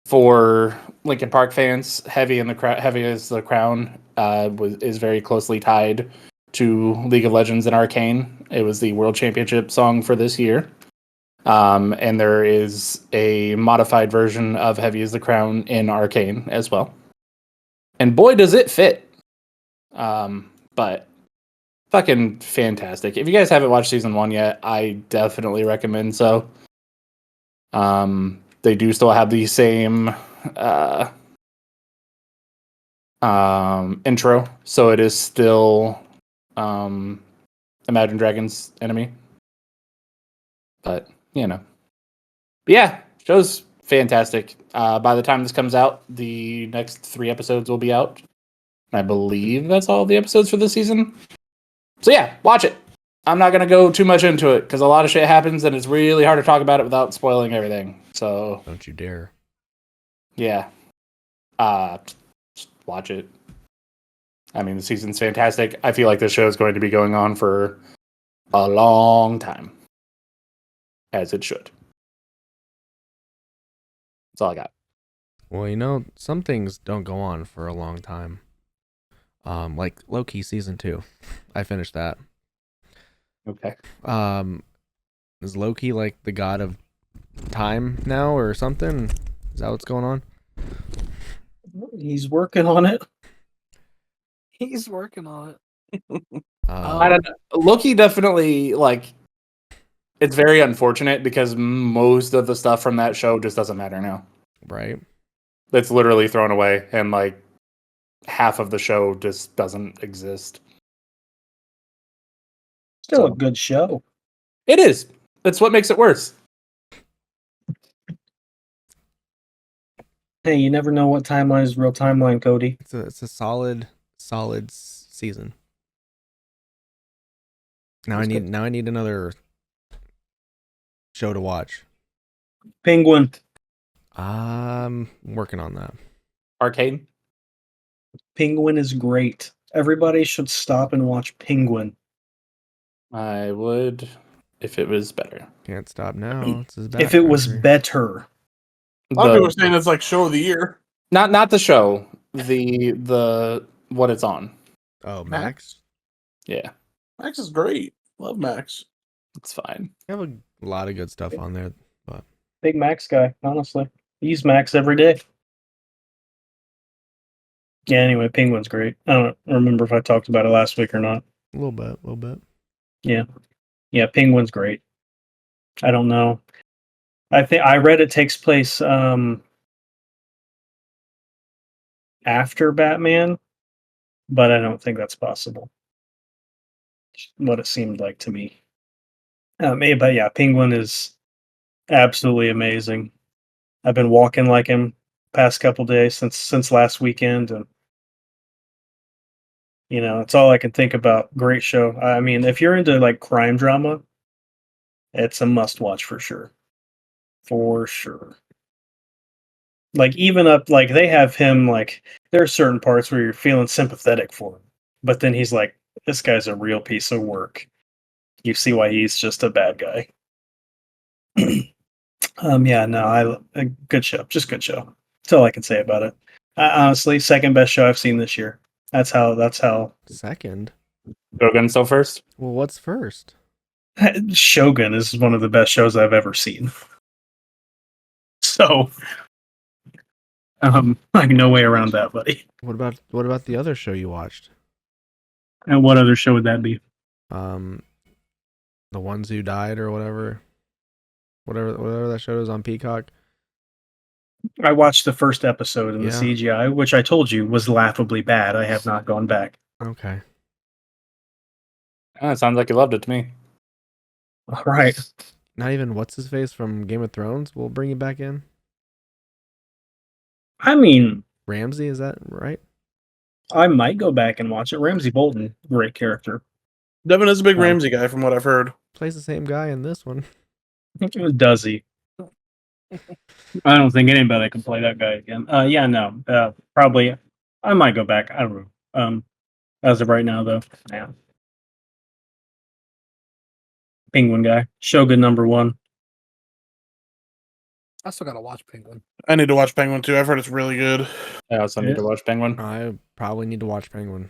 For Linkin Park fans, Heavy as the Crown is very closely tied to League of Legends and Arcane. It was the World Championship song for this year. And there is a modified version of Heavy as the Crown in Arcane as well. And boy, does it fit. But fucking fantastic. If you guys haven't watched season 1 yet, I definitely recommend so. They do still have the same intro, so it is still Imagine Dragons enemy. But, you know. But yeah, show's fantastic. By the time this comes out, the next 3 episodes will be out. I believe that's all the episodes for this season. So yeah, watch it. I'm not going to go too much into it because a lot of shit happens and it's really hard to talk about it without spoiling everything. So Don't you dare. yeah. Just watch it. I mean, the season's fantastic. I feel like this show is going to be going on for a long time. As it should. That's all I got. Well, you know, some things don't go on for a long time. Like Loki season 2. I finished that. Okay. Is Loki like the god of time now or something? Is that what's going on? He's working on it. He's working on it. I don't know. Loki definitely, like, it's very unfortunate because most of the stuff from that show just doesn't matter now. Right. It's literally thrown away, and like half of the show just doesn't exist. Still a good show. It is. That's what makes it worse. Hey, you never know what timeline is real timeline, Cody. It's a solid season. Now I need another show to watch. Penguin. I'm working on that. Arcane. Penguin is great. Everybody should stop and watch Penguin. I would if it was better. Can't stop now. It's his If it was backcountry. better. A lot of people are saying it's like show of the year. Not the show. The what it's on. Oh, Max. Yeah, Max is great. Love Max. it's fine. You have a lot of good stuff on there, but Big Max guy, honestly. I use Max every day. Yeah, anyway, Penguin's great. I don't remember if I talked about it last week or not. a little bit. Yeah, Penguin's great. I don't know. I read it takes place after Batman, but I don't think that's possible. What it seemed like to me. Maybe, but yeah, Penguin is absolutely amazing. I've been walking like him past couple days since last weekend, and you know, it's all I can think about. Great show. I mean, if you're into like crime drama, it's a must watch for sure. For sure. Like even up like they have him like there are certain parts where you're feeling sympathetic for him. But then he's like, this guy's a real piece of work. You see why he's just a bad guy. Yeah, no, a good show. Just good show. That's all I can say about it. Honestly, second best show I've seen this year. That's how second. Shogun still first. Well, what's first? Shogun is one of the best shows I've ever seen. So, like no way around that, buddy. What about the other show you watched? And what other show would that be? The Ones Who Died or whatever that show is on Peacock. I watched the first episode in the Yeah. CGI, which I told you was laughably bad. I have not gone back. Okay. It sounds like you loved it to me. All right. Not even what's his face from Game of Thrones will bring you back in. I mean, Ramsey, is that right? I might go back and watch it. Ramsey Bolton, great character. Devin is a big Ramsey guy, from what I've heard. Plays the same guy in this one. Does he? I don't think anybody can play that guy again. Yeah, no. Probably. I might go back. I don't know. As of right now, though, yeah. Penguin guy, Shogun #1. I still gotta watch Penguin. I need to watch Penguin too. I've heard it's really good. I also need to watch Penguin. I probably need to watch Penguin.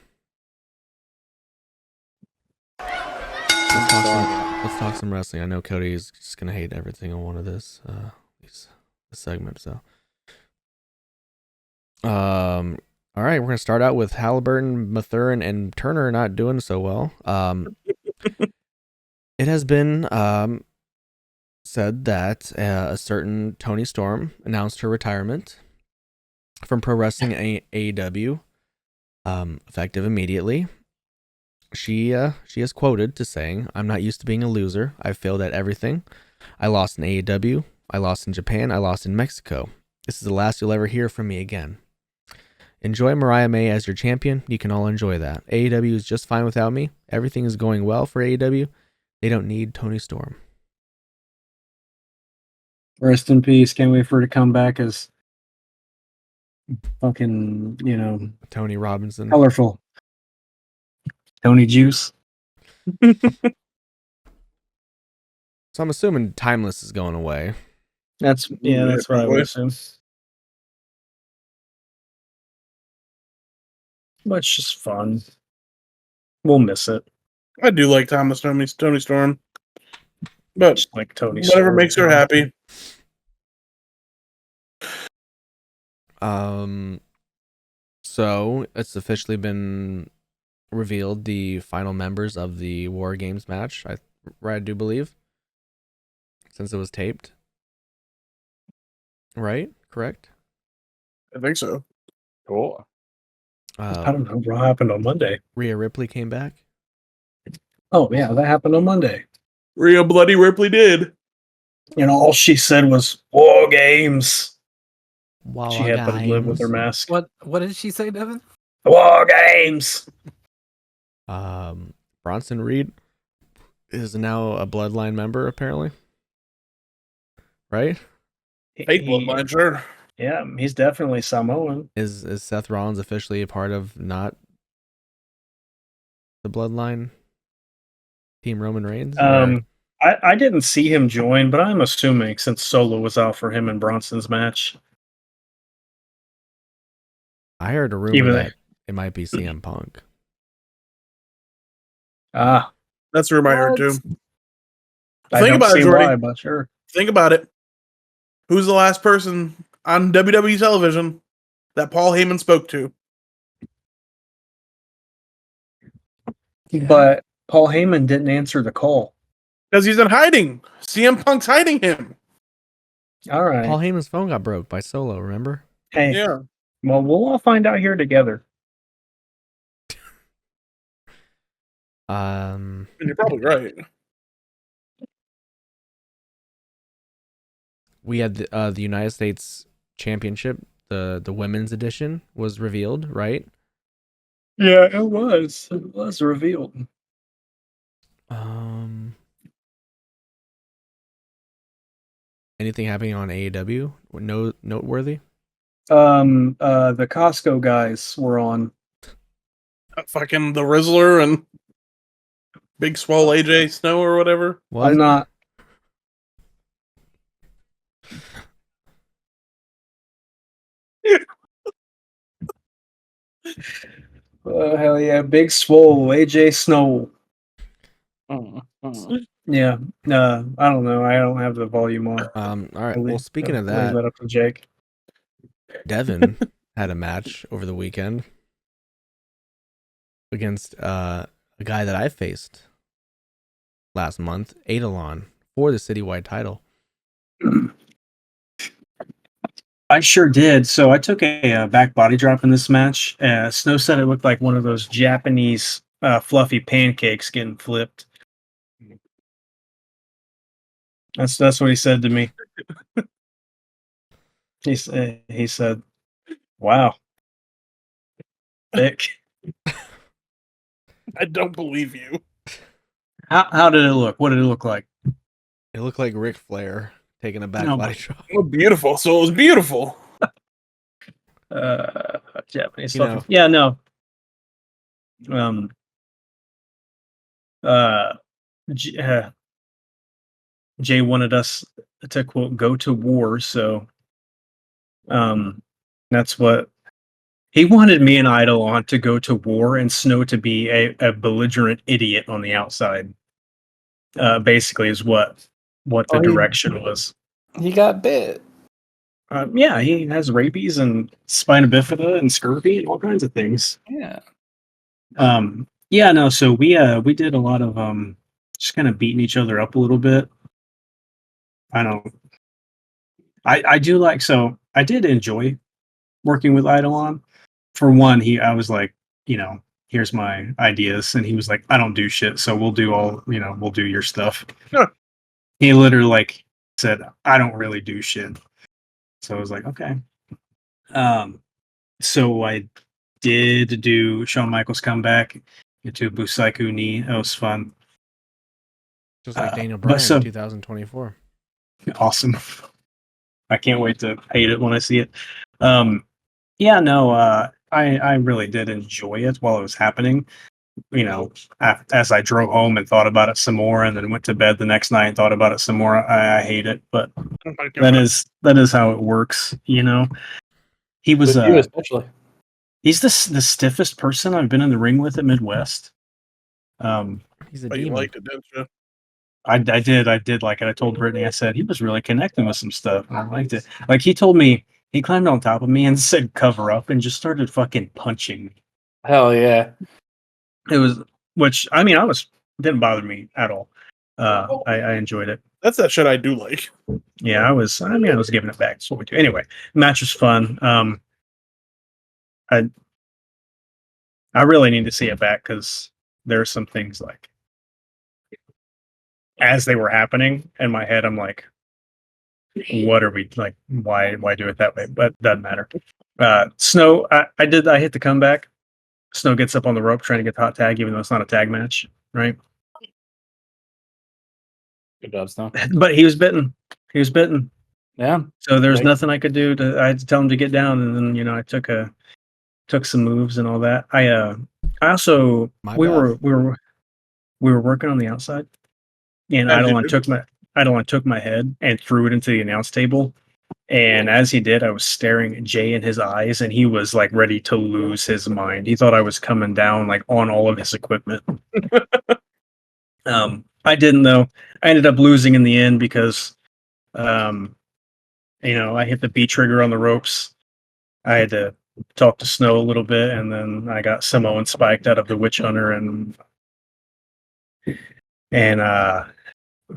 let's talk some wrestling. I know Cody is just gonna hate everything on one of this segment. So, all right, we're gonna start out with Halliburton, Mathurin, and Turner not doing so well. It has been said that a certain Toni Storm announced her retirement from pro wrestling AEW, effective immediately. She is quoted to saying, "I'm not used to being a loser. I've failed at everything. I lost in AEW. I lost in Japan. I lost in Mexico. This is the last you'll ever hear from me again. Enjoy Mariah May as your champion. You can all enjoy that. AEW is just fine without me. Everything is going well for AEW. They don't need Toni Storm." Rest in peace. Can't wait for her to come back as fucking, Tony Robinson. colorful. Tony Juice. So I'm assuming Timeless is going away. That's what I would assume. But it's just fun. We'll miss it. I do like Toni Storm, but Just like Tony whatever Storm. makes her happy. So it's officially been revealed the final members of the War Games match. I do believe, since it was taped. Right? Correct? I think so. Cool. I don't know what happened on Monday. Rhea Ripley came back. Oh, yeah, that happened on Monday. Rhea Bloody Ripley did. All she said was, War Games. Wow, She had to live with her mask. What did she say, Devin? War Games! Bronson Reed is now a Bloodline member, apparently. Right? Fake Bloodline, sure. Yeah, he's definitely Samoan. Is Seth Rollins officially a part of not the Bloodline Team Roman Reigns? I didn't see him join, but I'm assuming since Solo was out for him and Bronson's match. I heard a rumor that it might be CM Punk. That's a rumor I heard too. I Think don't about it, see Jordi. why, but sure. Think about it. Who's the last person on WWE television that Paul Heyman spoke to? But Paul Heyman didn't answer the call. Because he's in hiding. CM Punk's hiding him. All right. Paul Heyman's phone got broke by Solo, remember? Hey, Yeah. well, we'll all find out here together. And you're probably right. We had the United States Championship, the women's edition was revealed, right? Yeah, it was. It was revealed. Anything happening on AEW? No noteworthy? The Costco guys were on. Fucking the Rizzler and Big Swole AJ Snow or whatever. What? I'm not. Hell yeah, Big Swole, AJ Snow. Yeah, I don't know. I don't have the volume on. All right. Well, speaking of Leave that, that up to Jake. Devin had a match over the weekend against a guy that I faced last month, Eidolon, for the citywide title. I sure did. So I took a back body drop in this match. Snow said it looked like one of those Japanese fluffy pancakes getting flipped. That's what he said to me. He said, "Wow, thick." I don't believe you. How did it look? What did it look like? It looked like Ric Flair taking a back No, body drop. Oh, beautiful. So it was beautiful. Japanese You fluffy. know. Yeah, no. Jay wanted us to quote go to war, so that's what he wanted me and Eidolon to go to war and Snow to be a belligerent idiot on the outside. basically is what the Oh, he- direction was. He got bit. Yeah, he has rabies and spina bifida and scurvy and all kinds of things. Yeah. Yeah, no, so we did a lot of just kind of beating each other up a little bit. I do like, so I did enjoy working with Eidolon. For one, I was like, here's my ideas, and he was like, I don't do shit, so we'll do your stuff. Huh. He literally like said, I don't really do shit. So I was like, okay. So I did do Shawn Michaels comeback into Busaiku knee. That was fun. Just like Daniel but Bryan so- in 2024. Awesome. I can't wait to hate it when I see it. Yeah, no, I really did enjoy it while it was happening. As I drove home and thought about it some more, and then went to bed the next night and thought about it some more. I hate it, but Oh my that God. is how it works. He was With you especially. he's the stiffest person I've been in the ring with at Midwest. He's a But you demon. liked it, didn't you? I did like it. I told Brittany, I said he was really connecting with some stuff. And I liked it. Like he told me he climbed on top of me and said cover up and just started fucking punching me. Hell yeah. It was, which I mean, didn't bother me at all. I enjoyed it. That's that shit I do like. Yeah, I was giving it back. That's what we do. Anyway, match was fun. I really need to see it back because there are some things like as they were happening in my head, I'm like, what are we like? Why do it that way? But doesn't matter. Snow, I hit the comeback. Snow gets up on the rope trying to get the hot tag, even though it's not a tag match, right? Good job, Snow. But he was bitten. He was bitten. Yeah. So there's Right. nothing I could do. I had to tell him to get down, and then I took some moves and all that. I also My we bad. were working on the outside, and As you Eidolon took my head and threw it into the announce table. And as he did, I was staring at Jay in his eyes, and he was like ready to lose his mind. He thought I was coming down like on all of his equipment. I didn't though. I ended up losing in the end because, I hit the B trigger on the ropes. I had to talk to Snow a little bit, and then I got Samoan spiked out of the Witch Hunter, and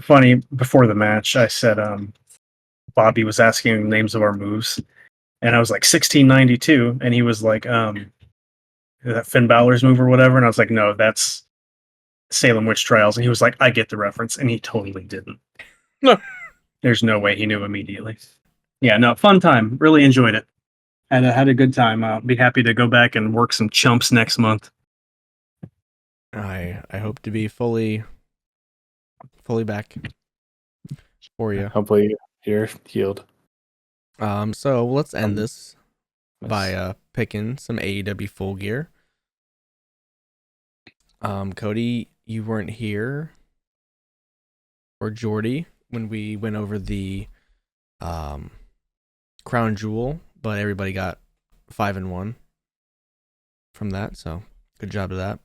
funny, before the match, I said, Bobby was asking the names of our moves, and I was like 1692, and he was like, that Finn Balor's move or whatever, and I was like, no, that's Salem Witch Trials, and he was like, I get the reference, and he totally didn't. No. There's no way he knew immediately. Yeah, no, fun time. Really enjoyed it. Had a good time. I'll be happy to go back and work some chumps next month. I hope to be fully back for you. Hopefully you're healed. So let's end this by picking some AEW Full Gear. Cody, you weren't here, or Jordi, when we went over the Crown Jewel, but everybody got 5-1 from that, so good job to that.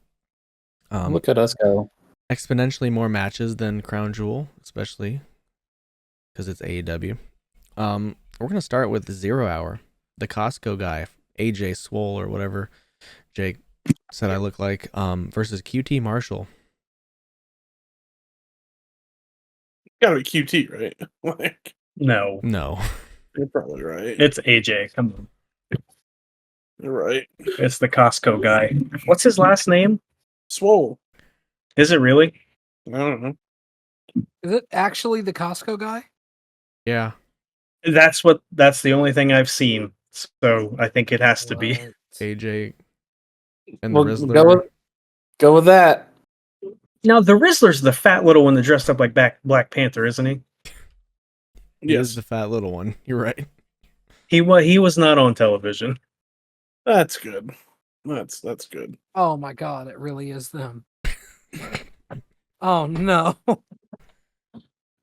Look at us go. Exponentially more matches than Crown Jewel, especially because it's AEW. We're gonna start with the 0 Hour, the Costco guy, AJ Swole or whatever Jake said I look like, versus QT Marshall. Gotta be QT, right? Like, No, you're probably right. it's AJ. Come on. You're right. It's the Costco guy. What's his last name? Swole. Is it really? I don't know. Is it actually the Costco guy? Yeah. That's the only thing I've seen. So I think it has to be. What? AJ and Well, the Rizzler. go with that. Now the Rizzler's the fat little one that dressed up like Black Panther, isn't he? He is Yes. the fat little one. You're right. He was not on television. That's good. That's good. Oh my god, it really is them. Oh no.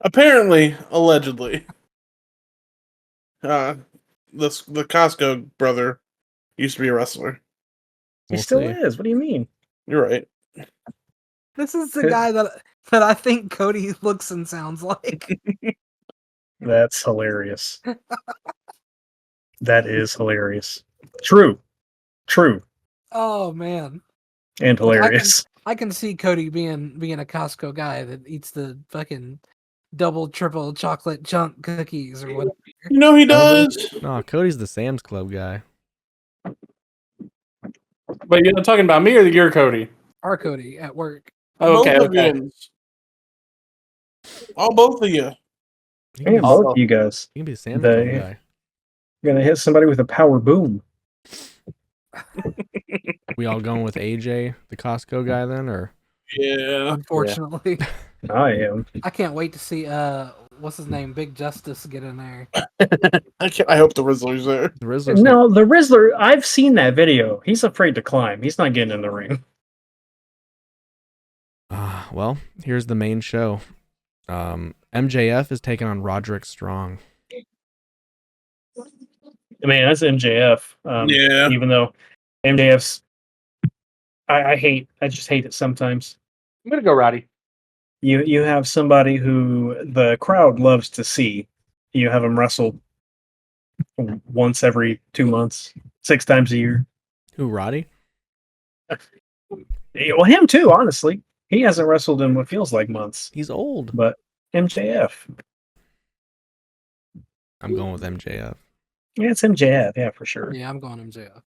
Apparently, allegedly. The Costco brother used to be a wrestler. He We'll still see. is. What do you mean? You're right. This is the guy that that I think Cody looks and sounds like. That's hilarious. That is hilarious. True. Oh man. And Like, hilarious. I can see Cody being a Costco guy that eats the fucking double, triple chocolate chunk cookies or whatever. You know he does. No, Cody's the Sam's Club guy. But you're talking about me or your Cody? Our Cody at work. Oh, okay, Both of okay. yous. Both of you. He Yeah, can, be, both Also- of you guys. he can be a Sam's Club The- guy. You're gonna hit somebody with a power boom. We all going with AJ, the Costco guy, then, or Yeah. Unfortunately, I am. I can't wait to see what's his name, Big Justice, get in there. I hope the Rizzler's there. the Rizzler's No, the Rizzler, I've seen that video. He's afraid to climb. He's not getting in the ring. Well, here's the main show. MJF is taking on Roderick Strong. Man, that's MJF. Yeah. Even though MJF's, I just hate it sometimes. I'm gonna go Roddy. You have somebody who the crowd loves to see. You have him wrestle once every 2 months, 6 times a year. Who, Roddy? Well, him too, honestly. He hasn't wrestled in what feels like months. He's old. But MJF. I'm going with MJF. Yeah, it's MJF, yeah, for sure. Yeah, I'm going MJF.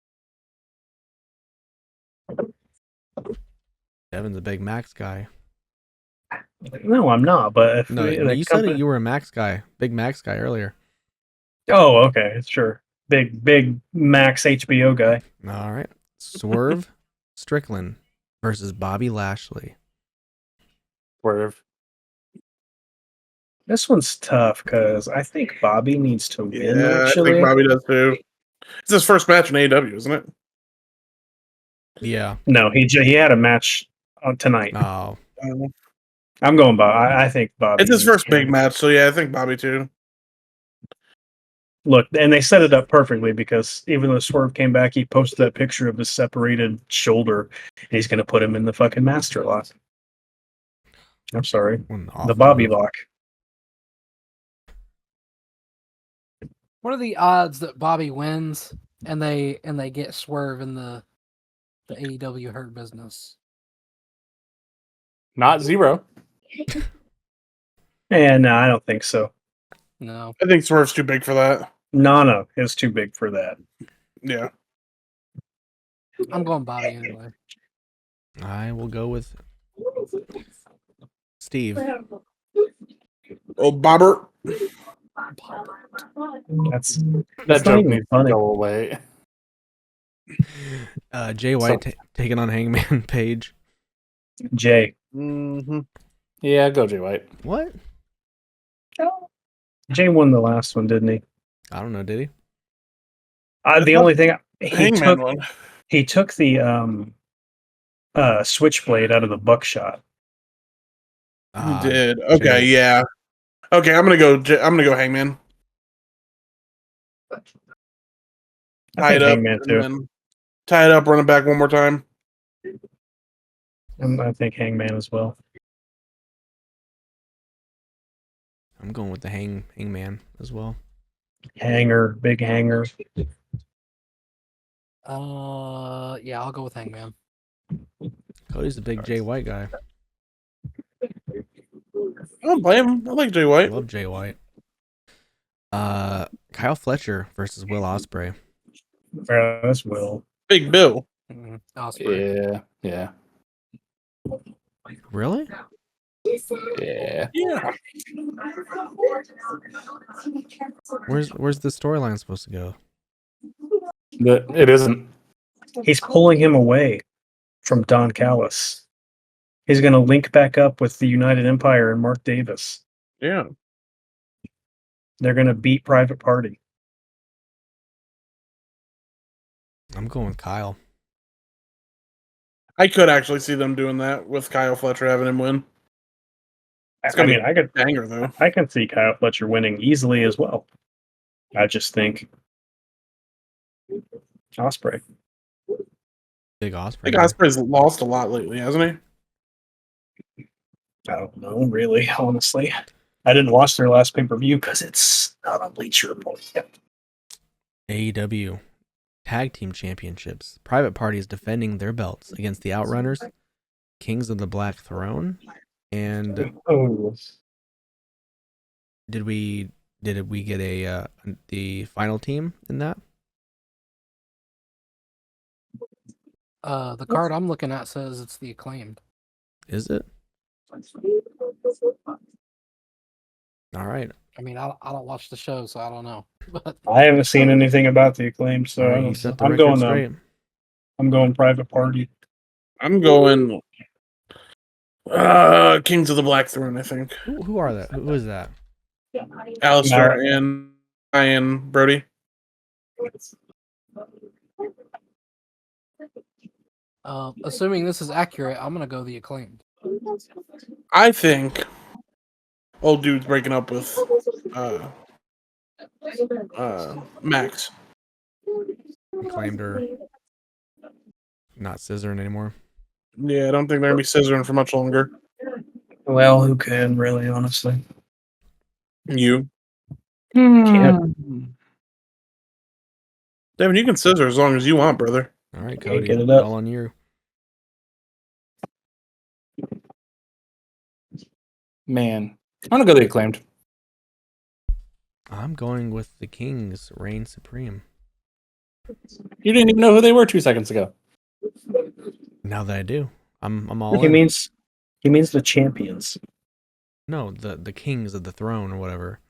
Devin's a big Max guy. No, I'm not, but if No, the you said company- you were a Max guy, big Max guy earlier. Oh, okay, sure. Big Max HBO guy. All right. Swerve Strickland versus Bobby Lashley. Swerve. This one's tough because I think Bobby needs to win, Yeah, I actually. think Bobby does too. It's his first match in AEW, isn't it? Yeah. No, he had a match tonight. Oh, I'm going Bobby. I think Bobby. It's his needs first to big win. match, so yeah, I think Bobby too. Look, and they set it up perfectly because even though Swerve came back, he posted that picture of his separated shoulder. And he's going to put him in the fucking master lock. I'm sorry. an The awful Bobby move. lock. What are the odds that Bobby wins and they get Swerve in the AEW Hurt Business? Not 0. And no, I don't think so. No. I think Swerve's too big for that. Nana is too big for that. Yeah. I'm going Bobby anyway. I will go with Steve. Old Bobbert. That's That not joke even needs to funny. go away. Jay White taking on Hangman Page. Jay. Mm-hmm. Yeah, go Jay White. What? Jay won the last one, didn't he? I don't know. Did he? The only thing Hangman one. he took the switchblade out of the buckshot. He did. Okay, Jay. yeah. Okay, I'm gonna go Hangman. I Tie think it up. Hangman and too. then tie it up, run it back one more time. I think Hangman as well. I'm going with the Hangman as well. Hanger, big hanger. Yeah, I'll go with Hangman. Cody's the big Jay White guy. I don't blame him. I like Jay I White. love Jay White. Kyle Fletcher versus Will Ospreay. That's Will. Big Bill. Osprey. Yeah. Really? Yeah. Yeah. Where's the storyline supposed to go? It isn't. He's pulling him away from Don Callis. He's going to link back up with the United Empire and Mark Davis. Yeah. They're going to beat Private Party. I'm going with Kyle. I could actually see them doing that with Kyle Fletcher having him win. It's I gonna mean, be I could a banger though. I can see Kyle Fletcher winning easily as well. I just think Osprey. Big I Ospreay. think Osprey's lost a lot lately, hasn't he? I don't know, really, honestly. I didn't watch their last pay-per-view because it's not on Bleacher Report yet. AEW Tag Team Championships. Private Party is defending their belts against the Outrunners, Kings of the Black Throne, and did we get the final team in that? The card I'm looking at says it's the Acclaimed. Is it? All right. I mean, I don't watch the show, so I don't know. But I haven't seen anything about the Acclaimed, so All I right, don't you set the I'm record going. straight. I'm going Private Party. I'm going Kings of the Black Throne, I think. Who are that? Who is that? Alistair and Ryan Brody. Assuming this is accurate, I'm gonna go the Acclaimed. I think old dude's breaking up with Max. Claimed her not scissoring anymore. Yeah, I don't think they're gonna be scissoring for much longer. Well, who can really, honestly? You, Can't. Devin, you can scissor as long as you want, brother. All right, Can't Cody, get it up. all on you. Man, I'm gonna go the Acclaimed. I'm going with the Kings reign supreme. You didn't even know who they were 2 seconds ago. Now that I do, I'm all He in. means the champions. No, the Kings of the Throne or whatever.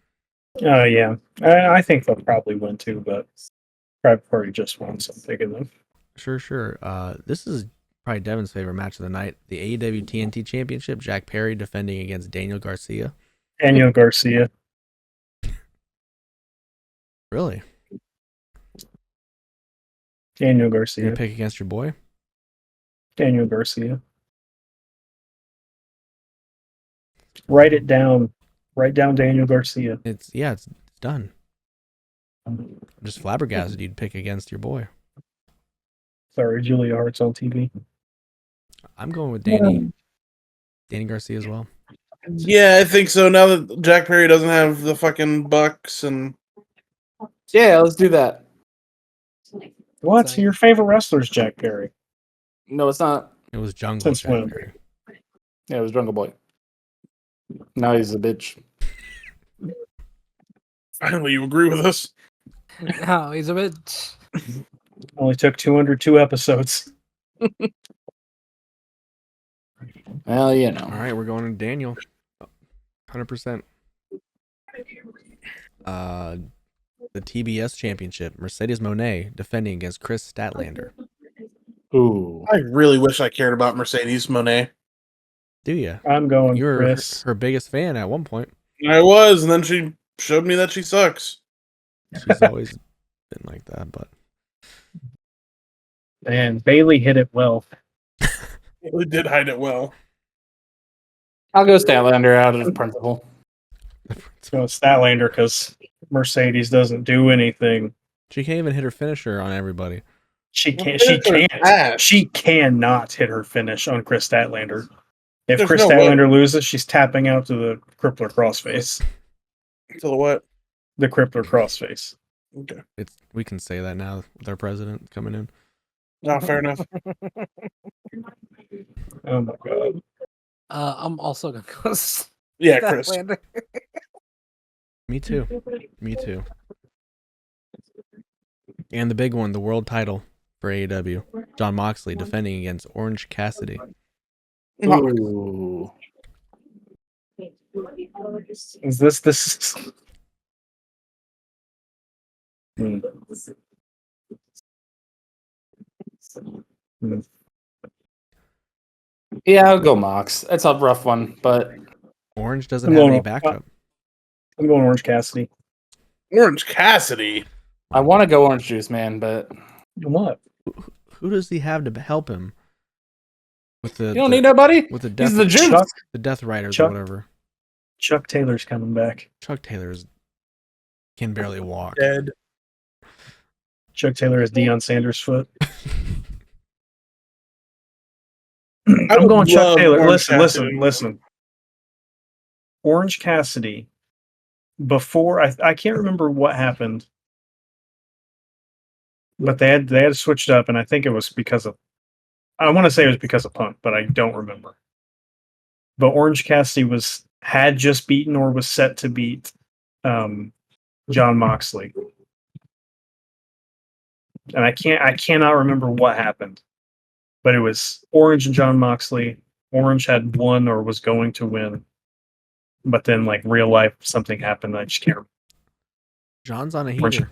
Oh yeah, I think they'll probably win too, but Private Party just won, so I'm picking them. Sure. This is probably Devin's favorite match of the night. The AEW TNT Championship. Jack Perry defending against Daniel Garcia. Daniel Garcia. Really? Daniel You Garcia. pick against your boy? Daniel Garcia. Write it down. Write down Daniel Garcia. It's done. I'm just flabbergasted you'd pick against your boy. Sorry, Julia Hart's on TV. I'm going with Danny Garcia as well. Yeah, I think so. Now that Jack Perry doesn't have the fucking Bucks and Yeah, let's do that. What? Same. Your favorite wrestler's Jack Perry. No, it's not. It was Jungle Since Jack when? Perry. Yeah, it was Jungle Boy. Now he's a bitch. finally you agree with us. No, he's a bit. Only took 202 episodes. Well, you know. All right, we're going to Daniel. 100%. The TBS Championship. Mercedes Moné defending against Chris Statlander. Ooh. I really wish I cared about Mercedes Moné. Do you? I'm going You were Chris. her biggest fan at one point. I was, and then she showed me that she sucks. She's always been like that, but And Bailey hit it well. We did hide it well. I'll go Statlander out of principle. So it's Statlander because Mercedes doesn't do anything. she can't even hit her finisher on everybody. She can't. Well, She that's her can't. ass. She cannot hit her finish on Chris Statlander. If There's Chris no way. Statlander loses, she's tapping out to the crippler crossface. So what? The crippler crossface. Okay. We can say that now with our president coming in. No, fair enough. Oh my god. I'm also gonna go. Yeah, Chris. Statlander. Me too. Me too. And the big one, the world title for AEW. Jon Moxley defending against Orange Cassidy. Ooh. Is this? Hmm. Hmm. Yeah, I'll go Mox. It's a rough one, but Orange doesn't have any backup. I'm going Orange Cassidy. Orange Cassidy. I want to go Orange Juice, man, but What? Who does he have to help him? With the you don't need nobody. with the death, He's the juice. Chuck, the Death Riders Chuck. or whatever. Chuck Taylor's coming back. Chuck Taylor's can barely walk. Dead. Chuck Taylor is Deion Sanders' foot. I I'm would going Chuck love Taylor. Orange Listen. Cassidy. Orange Cassidy, before I can't remember what happened, but they had switched up, and I think it was because of, I want to say it was because of Punk, but I don't remember. But Orange Cassidy had just beaten or was set to beat John Moxley, and I cannot remember what happened, but it was Orange and John Moxley. Orange had won or was going to win, but then like real life something happened. I just can't remember. John's on a Orange-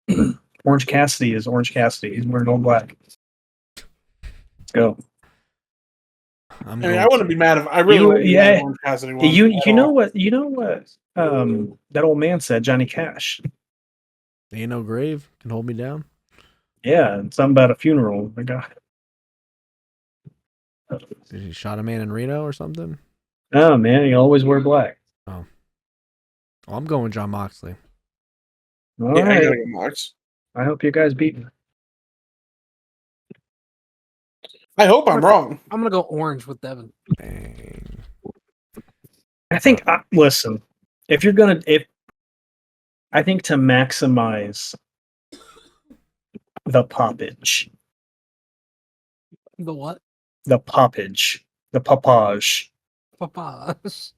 heater. Orange Cassidy is Orange Cassidy. He's wearing all black. Let's go. I wouldn't be mad if I really wouldn't be mad if Orange Cassidy won. You know what that old man said, Johnny Cash. Ain't no grave can hold me down. Yeah, and something about a funeral. My God. Did he shot a man in Reno or something? Oh man, you always wear black. Oh. Well, I'm going John Moxley. All Yeah, I right. gotta go Mox. I hope you guys beat me. I hope I'm wrong. I'm gonna go orange with Devin. Dang. I think listen, if I think to maximize the poppage. The what? The poppage. The poppage. Papas.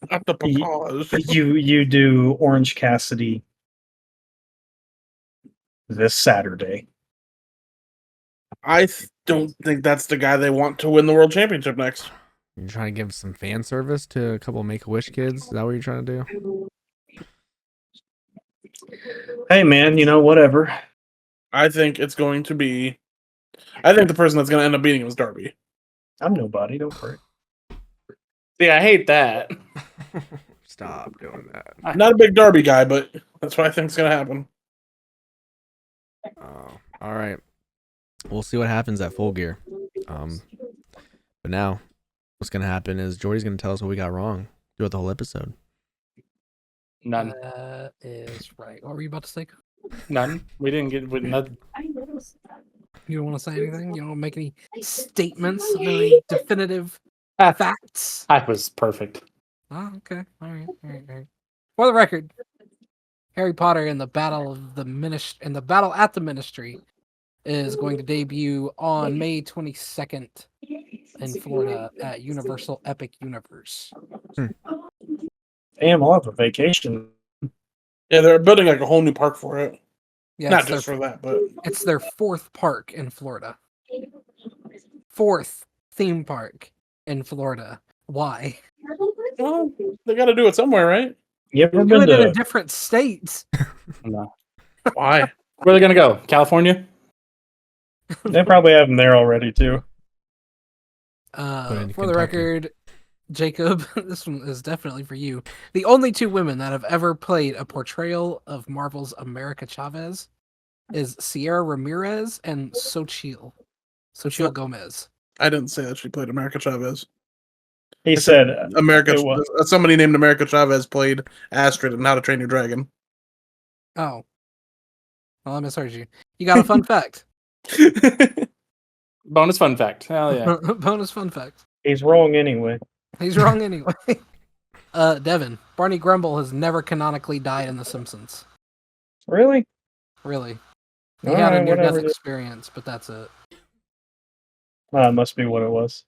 Not the papas. You do Orange Cassidy this Saturday. I don't think that's the guy they want to win the world championship next. You trying to give some fan service to a couple Make-A-Wish kids? Is that what you're trying to do? Hey man, whatever. I think it's going to be. I think the person that's going to end up beating him is Darby. I'm nobody, don't worry. See, I hate that. Stop doing that. I'm not a big Darby guy, but that's what I think is going to happen. Oh, all right. We'll see what happens at Full Gear. But now, what's gonna happen is Jordi's gonna tell us what we got wrong throughout the whole episode. None. That is right. What were you about to say? None. We didn't get with nothing. You don't want to say anything? You don't want to make any statements? Any definitive facts? I was perfect. Oh, okay. All right. For the record, Harry Potter and the Battle of the in the Battle at the Ministry is going to debut on May 22nd in Florida at Universal Epic Universe. Damn, I'll have a vacation. Yeah, they're building like a whole new park for it. Yeah, Not just for that, but it's their fourth park in Florida. Fourth theme park in Florida. Why? well, they got to do it somewhere, right? You ever Do been it in a to? different state. No. Why? Where are they gonna go? California? They probably have them there already too. in For the Kentucky. record, Jacob, this one is definitely for you. The only two women that have ever played a portrayal of Marvel's America Chavez is Sierra Ramirez and Xochitl Gomez. I didn't say that she played America Chavez. He said America. it was- Somebody named America Chavez played Astrid in How to Train Your Dragon. Oh. Well, I misheard you. You got a fun fact. Bonus fun fact. Hell yeah. Bonus fun fact. he's wrong anyway. He's wrong anyway. Devin, Barney Grumble has never canonically died in The Simpsons. Really? Really. He All had a right, near-death whatever. experience, but that's it. That must be what it was.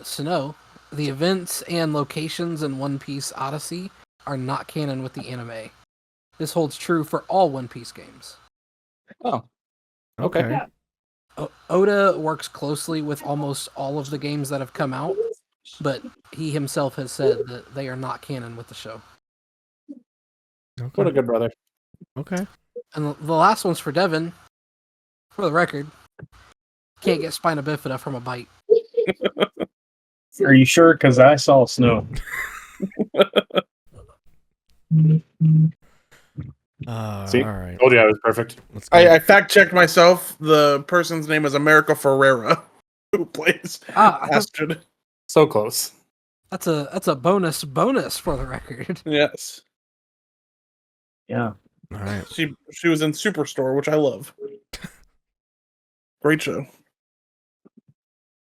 Snow, the events and locations in One Piece Odyssey are not canon with the anime. This holds true for all One Piece games. Oh. Okay. Oda works closely with almost all of the games that have come out, but he himself has said that they are not canon with the show. What a good brother. Okay. And the last one's for Devin. For the record, can't get spina bifida from a bite. Are you sure? Because I saw snow. See? All right. Told you I was perfect. Let's go. I fact checked myself. The person's name is America Ferrera, who plays Astrid. So close. That's a bonus for the record. Yes, Yeah. All right. she was in Superstore, which I love. Great show.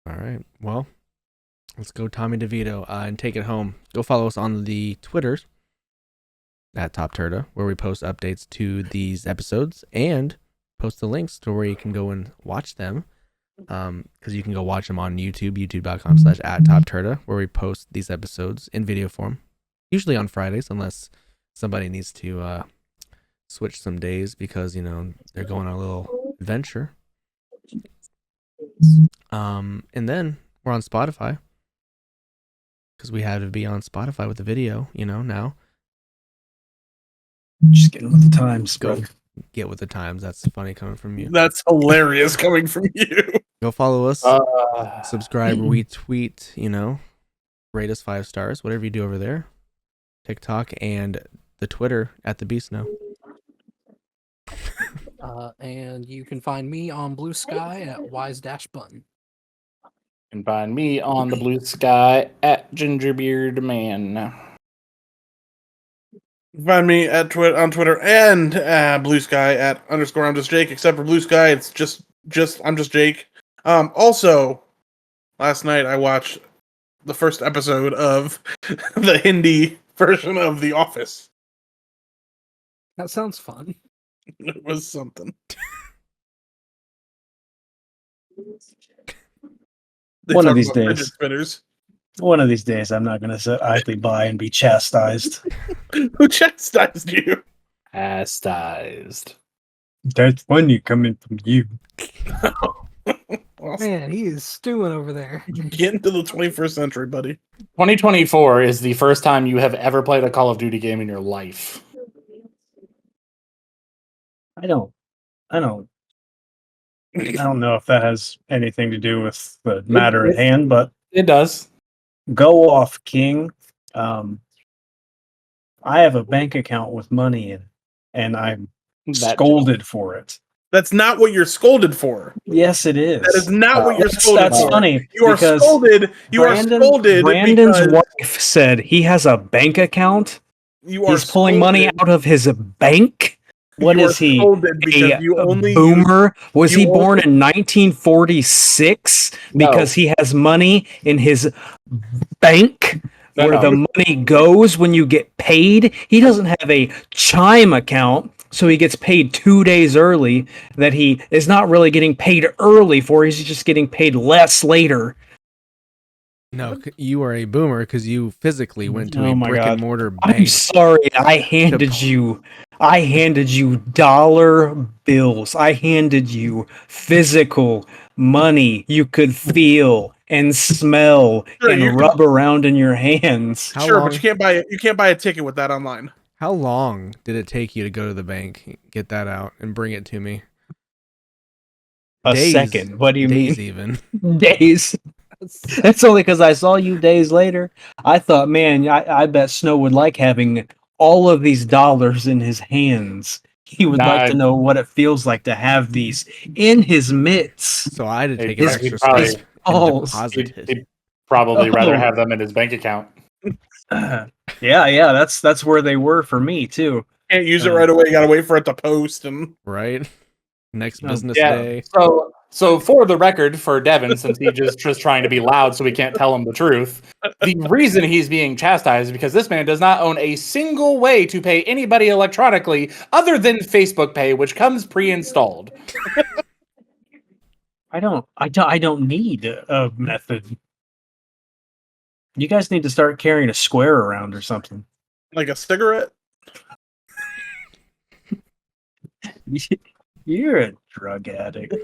All right. Well, Let's go, Tommy DeVito, and take it home. Go follow us on the Twitters at TopTerta, where we post updates to these episodes and post the links to where you can go and watch them. Because you can go watch them on YouTube, youtube.com/@TopTerta, where we post these episodes in video form, usually on Fridays, unless somebody needs to switch some days because, you know, they're going on a little adventure. And then we're on Spotify because we had to be on Spotify with the video, you know, now. Just getting with the times, Go bro. get with the times. That's funny coming from you. That's hilarious coming from you. Go follow us, subscribe, retweet, you know, rate us 5 stars, whatever you do over there. TikTok and the Twitter at the Beast Now. And you can find me on Blue Sky at Wise-Button. You can find me on the Blue Sky at Gingerbeard Man. Find me at on Twitter and Blue Sky at _ I'm just Jake. Except for Blue Sky, it's just I'm just Jake. Also, last night I watched the first episode of the Hindi version of The Office. That sounds fun. It was something. They One of talk these about days. fidget spinners. One of these days, I'm not going to sit idly by and be chastised. Who chastised you? Chastised. That's funny coming from you. Man, he is stewing over there. Get into the 21st century, buddy. 2024 is the first time you have ever played a Call of Duty game in your life. I don't know if that has anything to do with the matter at hand, but It does. go off, King. I have a bank account with money in it, and I'm scolded for it. That's not what you're scolded for. Yes, it is. That is not what you're scolded That's for. funny. You are because scolded. You are scolded. Brandon's because wife said he has a bank account. you are He's pulling money scolded. out of his bank. What You is are he? scolded because you only boomer? Was you he born only- in 1946 because he has money in his bank where the money goes when you get paid? He doesn't have a Chime account, so he gets paid 2 days early that he is not really getting paid early for. He's just getting paid less later. No, you are a boomer because you physically went to Oh a my brick God. and mortar I'm bank. sorry. I handed you dollar bills. I handed you physical money you could feel and smell Sure, you and rub around in your hands. How Sure, long, but you can't buy a ticket with that online. How long did it take you to go to the bank, get that out, and bring it to me? Days. Second. What do you Days mean? even. Days. That's only because I saw you days later. I thought, man, I bet Snow would like having all of these dollars in his hands. He would like to know what it feels like to have these in his midst. So I had to take He'd an extra probably- step and balls. deposit it. He'd probably rather Oh. have them in his bank account. Yeah, that's where they were for me too. Can't use it right away. You gotta wait for it to post and Right? Next Oh, business Yeah. day. So for the record, for Devin, since he just trying to be loud so we can't tell him the truth, the reason he's being chastised is because this man does not own a single way to pay anybody electronically other than Facebook Pay, which comes pre-installed. I don't need a method. You guys need to start carrying a square around or something. like a cigarette. You're a drug addict.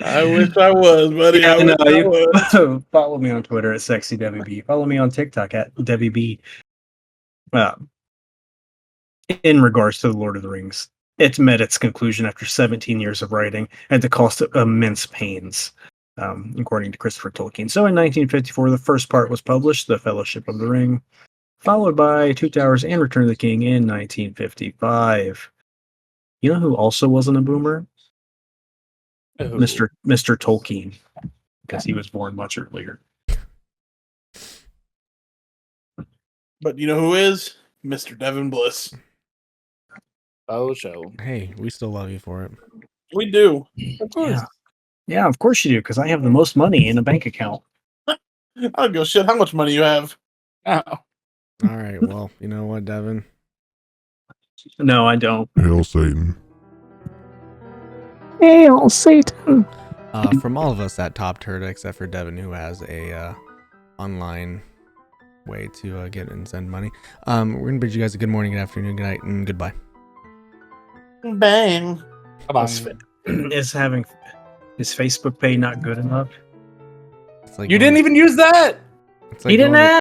I wish I was, buddy. Yeah, I wish I was. Follow me on Twitter at SexyDebbieB. Follow me on TikTok at DebbieB. In regards to the Lord of the Rings, it's met its conclusion after 17 years of writing at the cost of immense pains, according to Christopher Tolkien. So in 1954, the first part was published, The Fellowship of the Ring, followed by Two Towers and Return of the King in 1955. You know who also wasn't a boomer? Mr. Tolkien, because he was born much earlier. But you know who is? Mr. Devin Bliss. Oh, show. Hey, we still love you for it. We do. Of course. Yeah. Yeah, of course you do, because I have the most money in a bank account. I don't give a shit how much money you have. Oh. All right. Well, you know what, Devin? No, I don't. Hail Satan. Hail Satan! From all of us at TOPTERTA, except for Devin, who has a online way to get and send money. We're gonna bid you guys a good morning, good afternoon, good night, and goodbye. Bang. Bye-bye. Is Facebook pay not good enough? It's like You going didn't even use that. It's like He didn't going to-